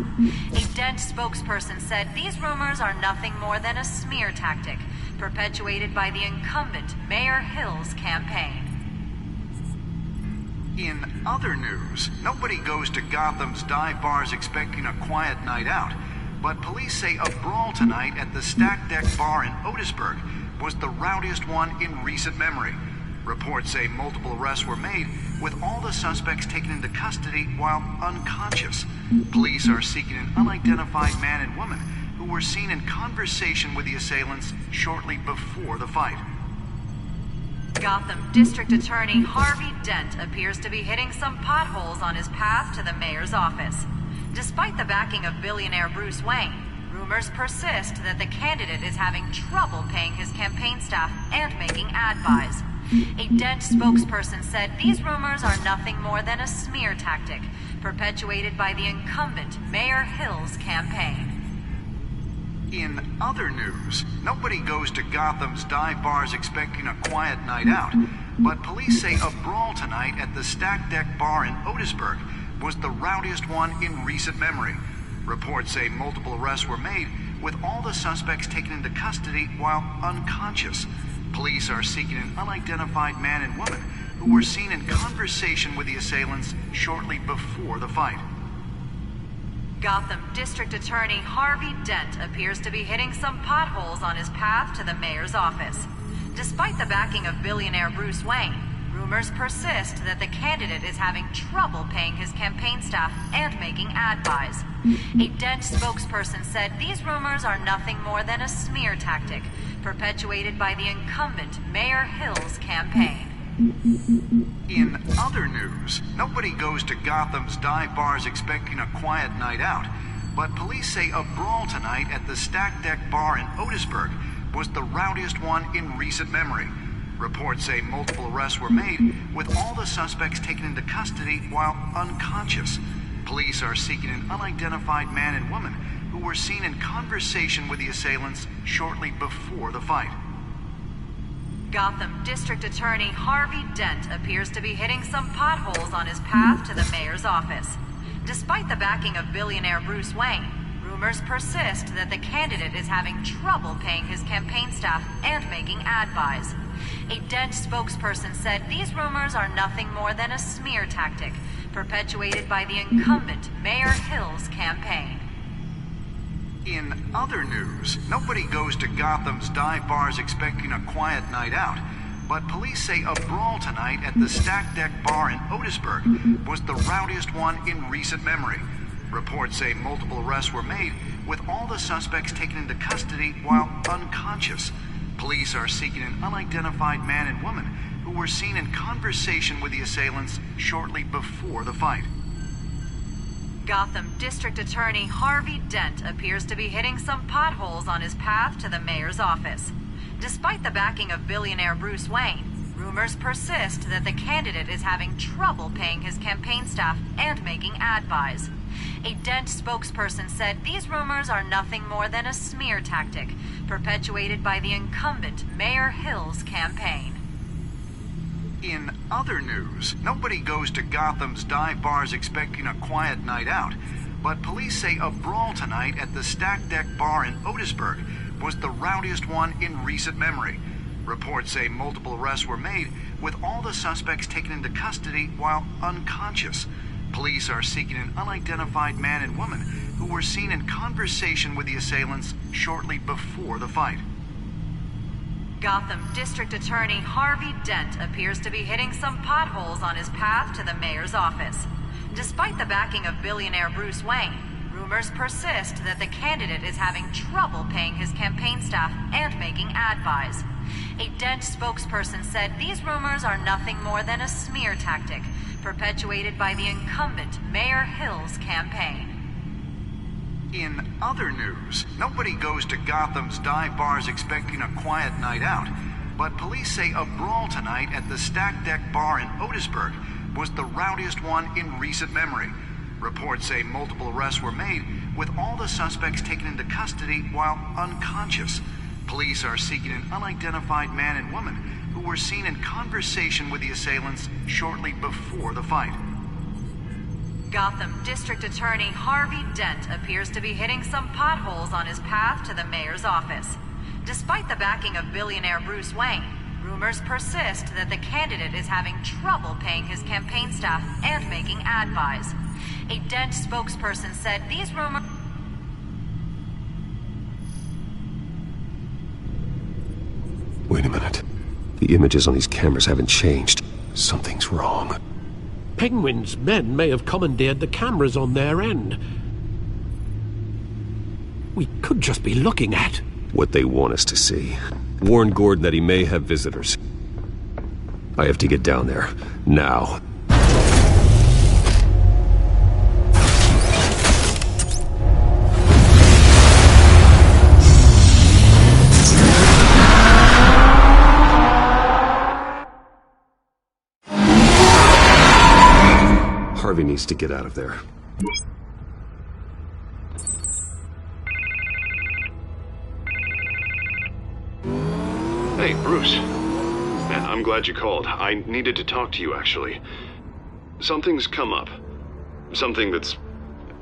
A Dent spokesperson said these rumors are nothing more than a smear tactic perpetuated by the incumbent Mayor Hill's campaign. In other news, nobody goes to Gotham's dive bars expecting a quiet night out, but police say a brawl tonight at the Stack Deck Bar in Otisburg was the rowdiest one in recent memory. Reports say multiple arrests were made, with all the suspects taken into custody while unconscious. Police are seeking an unidentified man and woman who were seen in conversation with the assailants shortly before the fight. Gotham District Attorney Harvey Dent appears to be hitting some potholes on his path to the mayor's office. Despite the backing of billionaire Bruce Wayne, rumors persist that the candidate is having trouble paying his campaign staff and making ad buys. A Dent spokesperson said these rumors are nothing more than a smear tactic perpetuated by the incumbent Mayor Hill's campaign. In other news, nobody goes to Gotham's dive bars expecting a quiet night out, but police say a brawl tonight at the Stack Deck Bar in Otisburg was the rowdiest one in recent memory. Reports say multiple arrests were made, with all the suspects taken into custody while unconscious. Police are seeking an unidentified man and woman who were seen in conversation with the assailants shortly before the fight. Gotham District Attorney Harvey Dent appears to be hitting some potholes on his path to the mayor's office. Despite the backing of billionaire Bruce Wayne, rumors persist that the candidate is having trouble paying his campaign staff and making ad buys. A Dent spokesperson said these rumors are nothing more than a smear tactic perpetuated by the incumbent Mayor Hill's campaign. In other news, nobody goes to Gotham's dive bars expecting a quiet night out, but police say a brawl tonight at the Stack Deck Bar in Otisburg was the rowdiest one in recent memory. Reports say multiple arrests were made, with all the suspects taken into custody while unconscious. Police are seeking an unidentified man and woman who were seen in conversation with the assailants shortly before the fight. Gotham District Attorney Harvey Dent appears to be hitting some potholes on his path to the mayor's office. Despite the backing of billionaire Bruce Wayne, rumors persist that the candidate is having trouble paying his campaign staff and making ad buys. A Dent spokesperson said these rumors are nothing more than a smear tactic perpetuated by the incumbent Mayor Hill's campaign. In other news, nobody goes to Gotham's dive bars expecting a quiet night out, but police say a brawl tonight at the Stack Deck Bar in Otisburg was the rowdiest one in recent memory. Reports say multiple arrests were made, with all the suspects taken into custody while unconscious. Police are seeking an unidentified man and woman who were seen in conversation with the assailants shortly before the fight. Gotham District Attorney Harvey Dent appears to be hitting some potholes on his path to the mayor's office. Despite the backing of billionaire Bruce Wayne, rumors persist that the candidate is having trouble paying his campaign staff and making ad buys. A Dent spokesperson said these rumors are nothing more than a smear tactic perpetuated by the incumbent Mayor Hill's campaign. In other news, nobody goes to Gotham's dive bars expecting a quiet night out, but police say a brawl tonight at the Stack Deck Bar in Otisburg was the rowdiest one in recent memory. Reports say multiple arrests were made, with all the suspects taken into custody while unconscious. Police are seeking an unidentified man and woman who were seen in conversation with the assailants shortly before the fight. Gotham District Attorney Harvey Dent appears to be hitting some potholes on his path to the mayor's office. Despite the backing of billionaire Bruce Wayne, rumors persist that the candidate is having trouble paying his campaign staff and making ad buys. A Dent spokesperson said these rumors are nothing more than a smear tactic perpetuated by the incumbent Mayor Hill's campaign. In other news, nobody goes to Gotham's dive bars expecting a quiet night out, but police say a brawl tonight at the Stack Deck Bar in Otisburg was the rowdiest one in recent memory. Reports say multiple arrests were made, with all the suspects taken into custody while unconscious. Police are seeking an unidentified man and woman who were seen in conversation with the assailants shortly before the fight. Gotham District Attorney Harvey Dent appears to be hitting some potholes on his path to the mayor's office. Despite the backing of billionaire Bruce Wayne, rumors persist that the candidate is having trouble paying his campaign staff and making ad buys. A Dent spokesperson said these rumors... Wait a minute. The images on these cameras haven't changed. Something's wrong. Penguin's men may have commandeered the cameras on their end. We could just be looking at what they want us to see. Warn Gordon that he may have visitors. I have to get down there. Now. Harvey needs to get out of there. Hey, Bruce. Man, I'm glad you called. I needed to talk to you, actually. Something's come up. Something that's...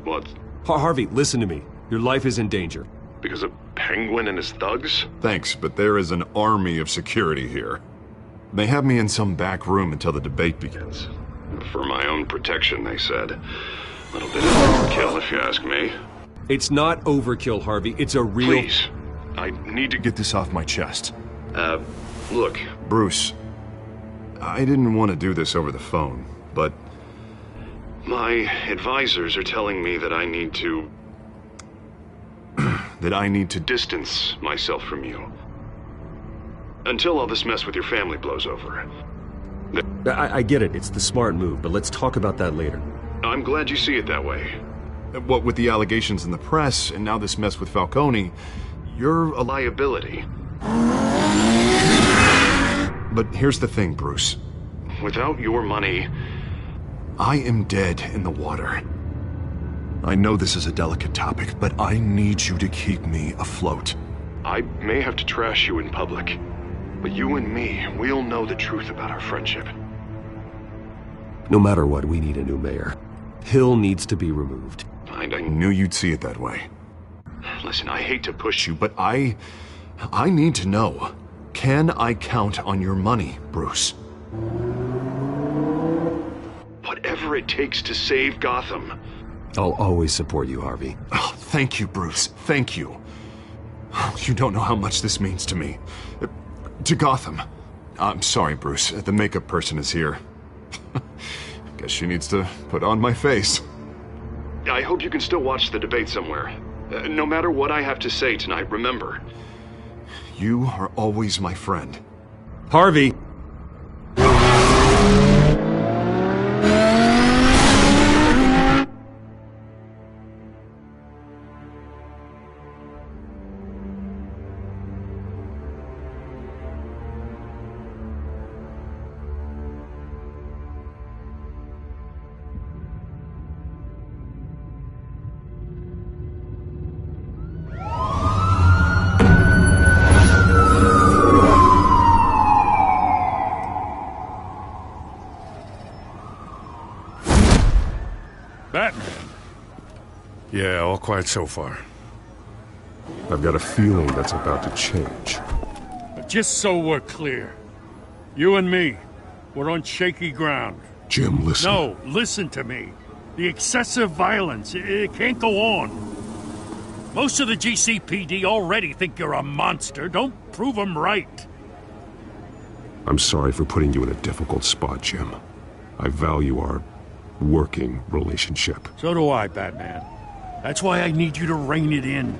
what? Harvey, listen to me. Your life is in danger. Because of Penguin and his thugs? Thanks, but there is an army of security here. They have me in some back room until the debate begins. For my own protection, they said. A little bit of overkill, if you ask me. It's not overkill, Harvey. It's a real... Please. I need to get this off my chest. Look. Bruce, I didn't want to do this over the phone, but... my advisors are telling me that I need to... that I need to... distance myself from you. Until all this mess with your family blows over. I get it. It's the smart move, but let's talk about that later. I'm glad you see it that way. What with the allegations in the press, and now this mess with Falcone, you're a liability. But here's the thing, Bruce. Without your money... I am dead in the water. I know this is a delicate topic, but I need you to keep me afloat. I may have to trash you in public. But you and me, we'll know the truth about our friendship. No matter what, we need a new mayor. Hill needs to be removed. I knew you'd see it that way. Listen, I hate to push you, but I need to know. Can I count on your money, Bruce? Whatever it takes to save Gotham. I'll always support you, Harvey. Oh, thank you, Bruce. Thank you. You don't know how much this means to me. To Gotham. I'm sorry, Bruce. The makeup person is here. Guess she needs to put on my face. I hope you can still watch the debate somewhere. No matter what I have to say tonight, remember. You are always my friend. Harvey! Yeah, all quiet so far. I've got a feeling that's about to change. Just so we're clear, you and me, we're on shaky ground. Jim, listen. No, listen to me. The excessive violence, it can't go on. Most of the GCPD already think you're a monster. Don't prove them right. I'm sorry for putting you in a difficult spot, Jim. I value our working relationship. So do I, Batman. That's why I need you to rein it in.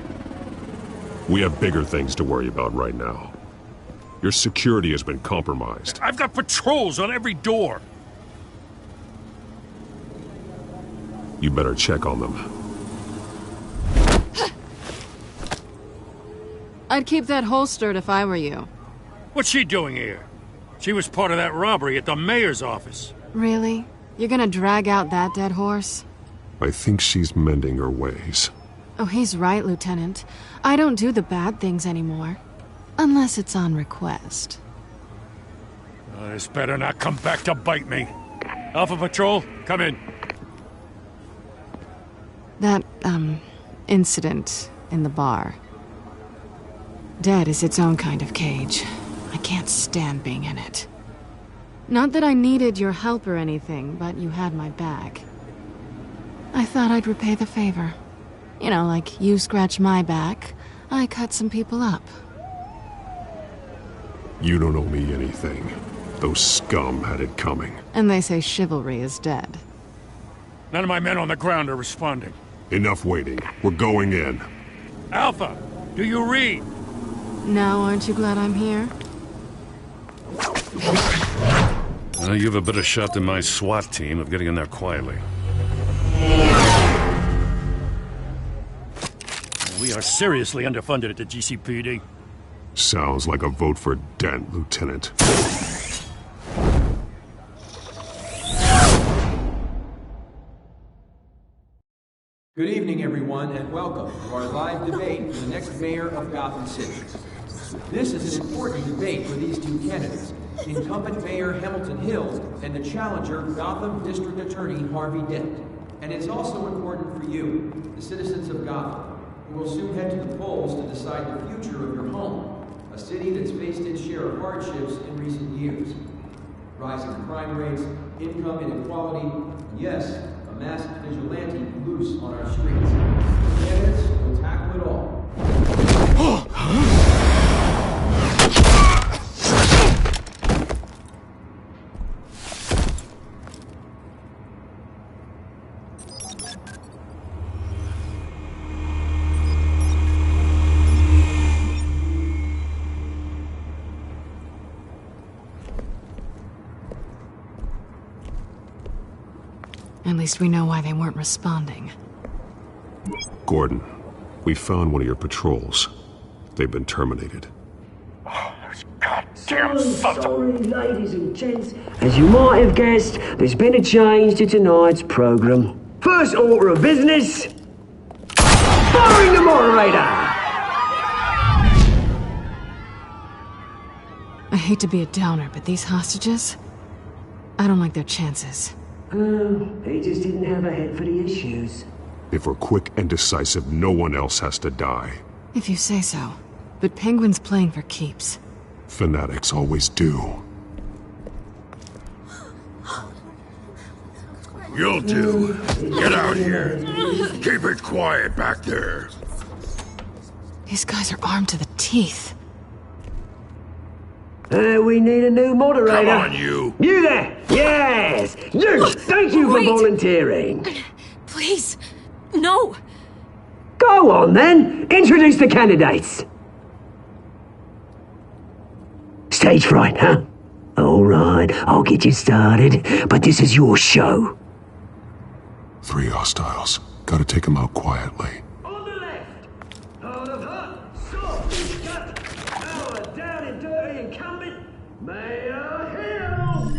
We have bigger things to worry about right now. Your security has been compromised. I've got patrols on every door. You better check on them. I'd keep that holstered if I were you. What's she doing here? She was part of that robbery at the mayor's office. Really? You're gonna drag out that dead horse? I think she's mending her ways. Oh, he's right, Lieutenant. I don't do the bad things anymore. Unless it's on request. This better not come back to bite me. Alpha Patrol, come in. That, incident in the bar. Dead is its own kind of cage. I can't stand being in it. Not that I needed your help or anything, but you had my back. I thought I'd repay the favor. You know, like you scratch my back, I cut some people up. You don't owe me anything. Those scum had it coming. And they say chivalry is dead. None of my men on the ground are responding. Enough waiting. We're going in. Alpha, do you read? Now, aren't you glad I'm here? Well, you have a better shot than my SWAT team of getting in there quietly. We are seriously underfunded at the GCPD. Sounds like a vote for Dent, Lieutenant. Good evening, everyone, and welcome to our live debate for the next mayor of Gotham City. This is an important debate for these two candidates, incumbent Mayor Hamilton Hill and the challenger Gotham District Attorney Harvey Dent. And it's also important for you, the citizens of Gotham, who will soon head to the polls to decide the future of your home, a city that's faced its share of hardships in recent years. Rising crime rates, income inequality, and yes, a masked vigilante loose on our streets. The candidates will tackle it all. At least we know why they weren't responding. Gordon, we found one of your patrols. They've been terminated. So sorry, ladies and gents. As you might have guessed, there's been a change to tonight's programme. First order of business, firing the moderator! I hate to be a downer, but these hostages, I don't like their chances. Oh, he just didn't have a head for the issues. If we're quick and decisive, no one else has to die. If you say so. But Penguin's playing for keeps. Fanatics always do. You'll do. Get out here. Keep it quiet back there. These guys are armed to the teeth. We need a new moderator. Come on, you. You there! Yes! You! Thank you for volunteering. Please, no. Go on, then. Introduce the candidates. Stage fright, huh? All right, I'll get you started, but this is your show. 3 hostiles. Gotta take them out quietly. On the left, hard of heart, soft and gut, our down and dirty incumbent, Mayor Hill.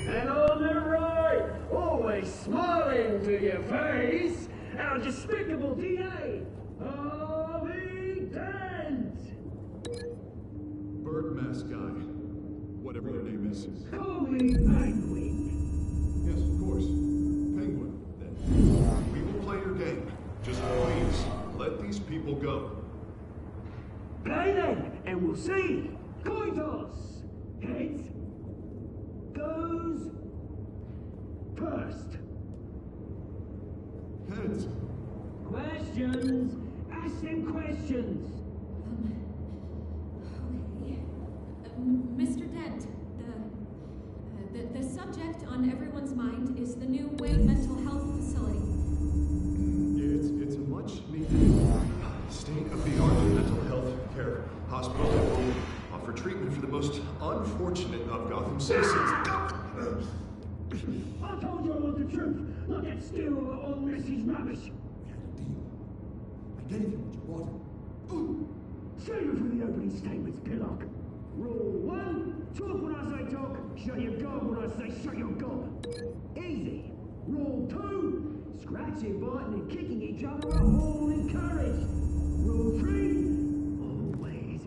And on the right, always smiling to your face, our despicable DA, Harvey Dent. Bird mask guy. Whatever your name is. Call me Penguin. Yes, of course. Penguin, then. We will play your game. Just please, let these people go. Play then, and we'll see. Coin toss. Heads goes first. Heads. Questions? Ask them questions. Mr. Dent, the subject on everyone's mind is the new Wayne Mental Health Facility. It's a much-needed state-of-the-art mental health care hospital that will offer treatment for the most unfortunate of Gotham citizens. I told you all the truth. Look at still all Mrs. Rubbish. I gave you what you wanted. Save it for the opening statements, Pillock. Rule 1, talk when I say talk, shut your gob when I say shut your gob. Easy. Rule 2, scratching, biting and kicking each other are all encouraged. Rule 3, always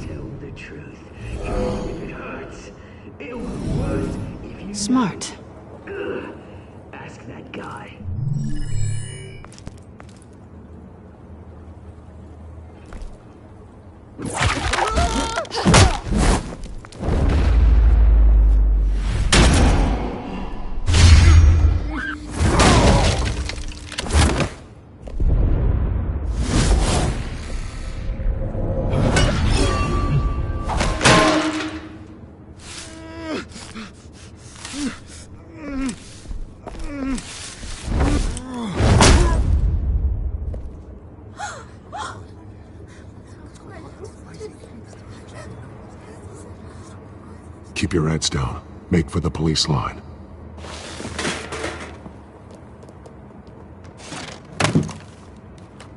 tell the truth. Even if it hurts, it'll be worse if you... Smart. Ask that guy. Keep your heads down. Make for the police line.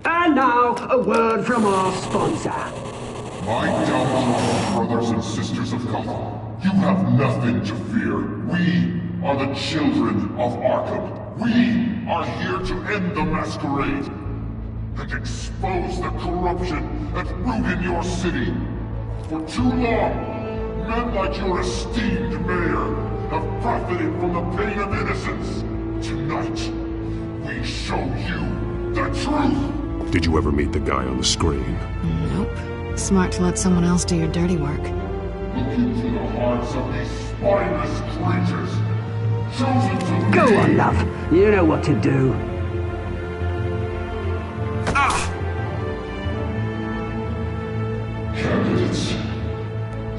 And now, a word from our sponsor. My downfall, brothers and sisters of Gotham. You have nothing to fear. We are the children of Arkham. We are here to end the masquerade and expose the corruption that rooted your city. For too long, men like your esteemed mayor have profited from the pain of innocence. Tonight, we show you the truth! Did you ever meet the guy on the screen? Nope. Smart to let someone else do your dirty work. Look into the hearts of these spineless creatures, chosen to Go lead. on, love. You know what to do. Candidates,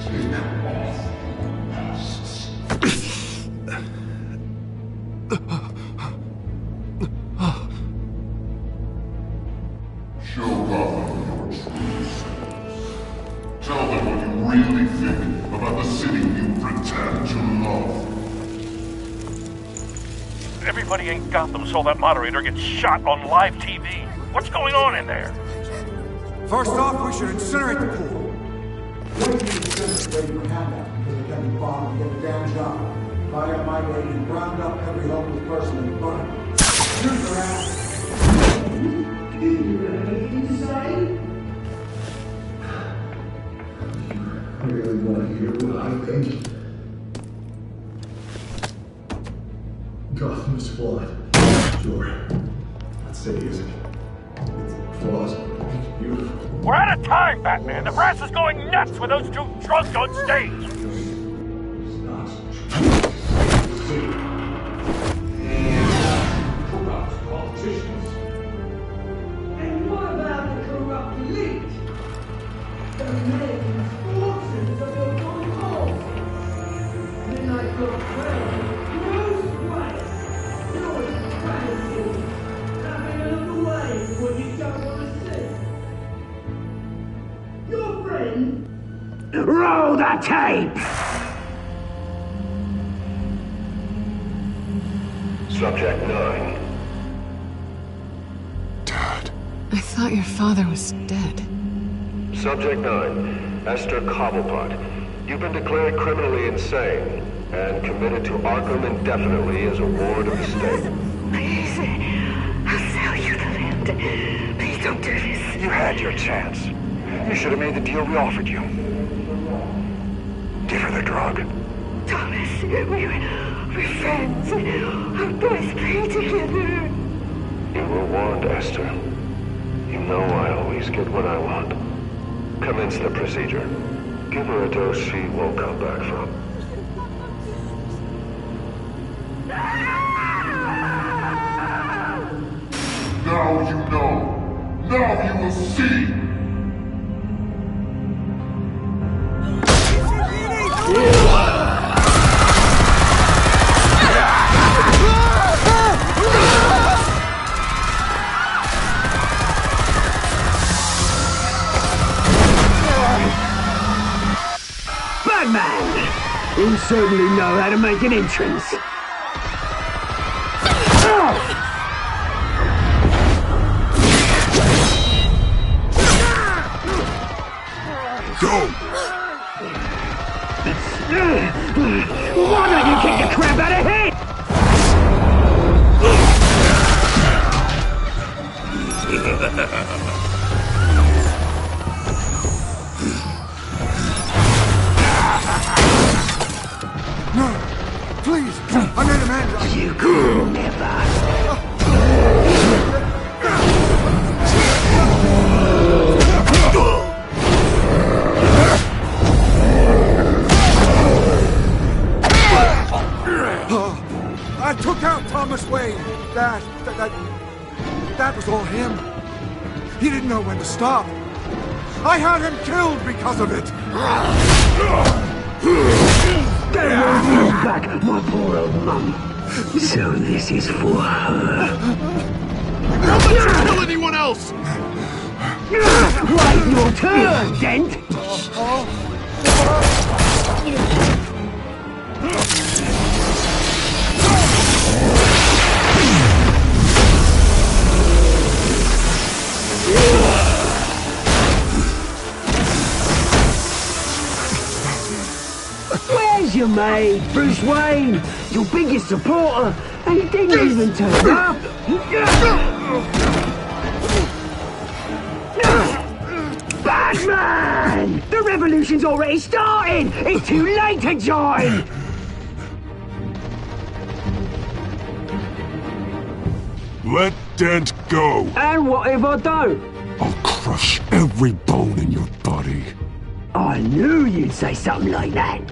take off your masks. Show Gotham your true selves. Tell them what you really think about the city you pretend to love. Everybody in Gotham saw that moderator get shot on live TV. What's going on in there? First off, we should incinerate the pool. Wait to incinerate your handout because it can be bombed and get the damn job. Fire migrated and ground up every homeless person and burn them. Shoot their ass. Do you have anything to say? I really want to hear what I think. Gotham is flawed. Sure. I'd say it isn't. It's flaws, but it's beautiful. We're out of time, Batman. The press is going nuts with those two drunks on stage. Corrupt politicians. And what about the corrupt elite? The American fortunes of your common cause? Midnight Club Crown, Bruce Wayne, your strategy, having a look away when you don't want to see. Your friend? Roll the tape! Subject 9. I thought your father was dead. Subject 9. Esther Cobblepot. You've been declared criminally insane and committed to Arkham indefinitely as a ward of the state. Please, I'll sell you the land. Please don't do this. You had your chance. You should have made the deal we offered you. Give her the drug. Thomas, we're friends. Our boys play together. You were warned, Esther. You know I always get what I want. Commence the procedure. Give her a dose she won't come back from. Now you know. Now you will see! Batman! You certainly know how to make an entrance. Go! Why don't you kick the crap out of him? No! Please! I made a man! You could never! I took out Thomas Wayne. That was all him. He didn't know when to stop. I had him killed because of it. Get your back, my poor old mum. So this is for her. Don't let you kill anyone else! Wait your turn, Dent! Where's your mate, Bruce Wayne? Your biggest supporter, and he didn't even turn up. Batman! The revolution's already starting! It's too late to join! Let Dent go! And what if I don't? I'll crush every bone in your body. I knew you'd say something like that.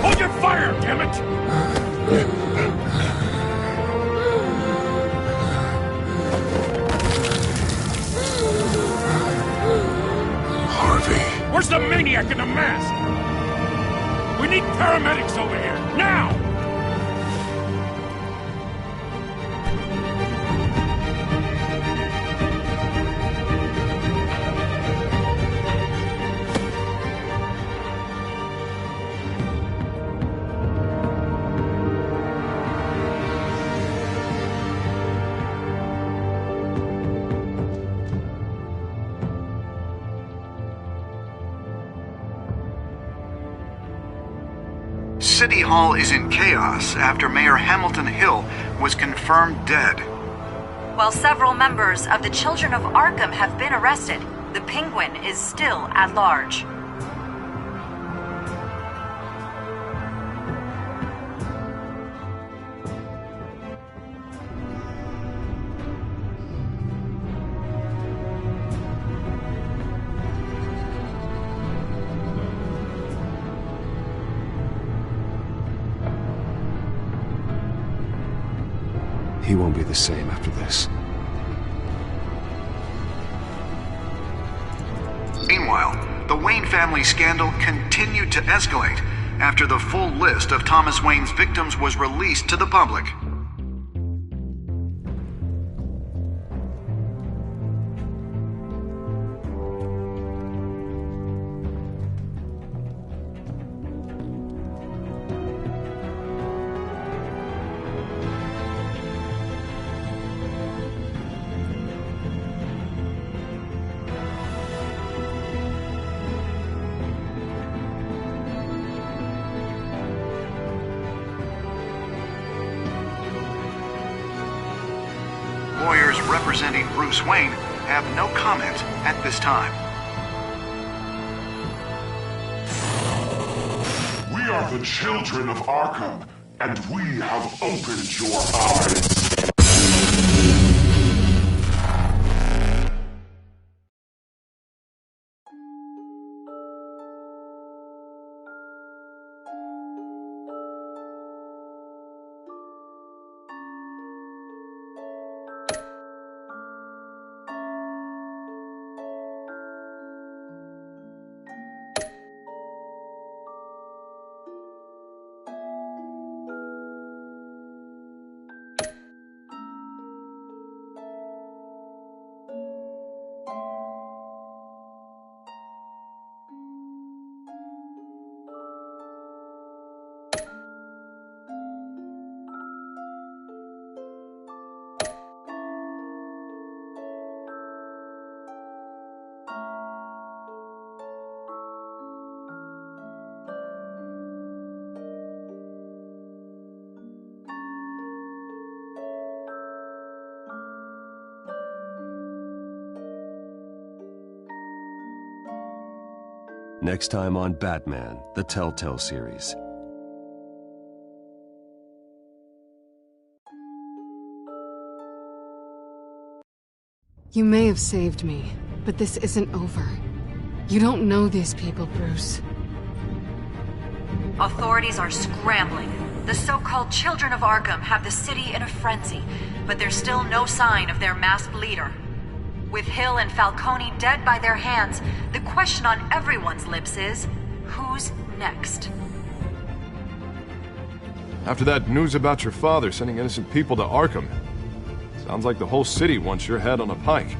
Hold your fire, damn it! Harvey. Where's the maniac in the mask? We need paramedics over here, now! City Hall is in chaos after Mayor Hamilton Hill was confirmed dead. While several members of the Children of Arkham have been arrested, the Penguin is still at large. He won't be the same after this. Meanwhile, the Wayne family scandal continued to escalate after the full list of Thomas Wayne's victims was released to the public. representing Bruce Wayne have no comment at this time. We are the children of Arkham, and we have opened your eyes. Next time on Batman, the Telltale series. You may have saved me, but this isn't over. You don't know these people, Bruce. Authorities are scrambling. The so-called Children of Arkham have the city in a frenzy, but there's still no sign of their masked leader. With Hill and Falcone dead by their hands, the question on everyone's lips is, who's next? After that news about your father sending innocent people to Arkham, sounds like the whole city wants your head on a pike.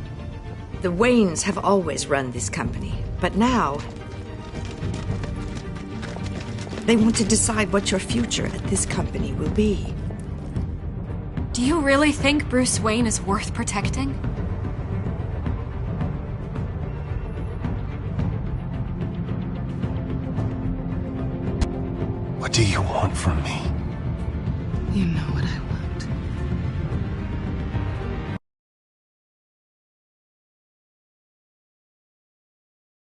The Waynes have always run this company, but now they want to decide what your future at this company will be. Do you really think Bruce Wayne is worth protecting? What do you want from me? You know what I want.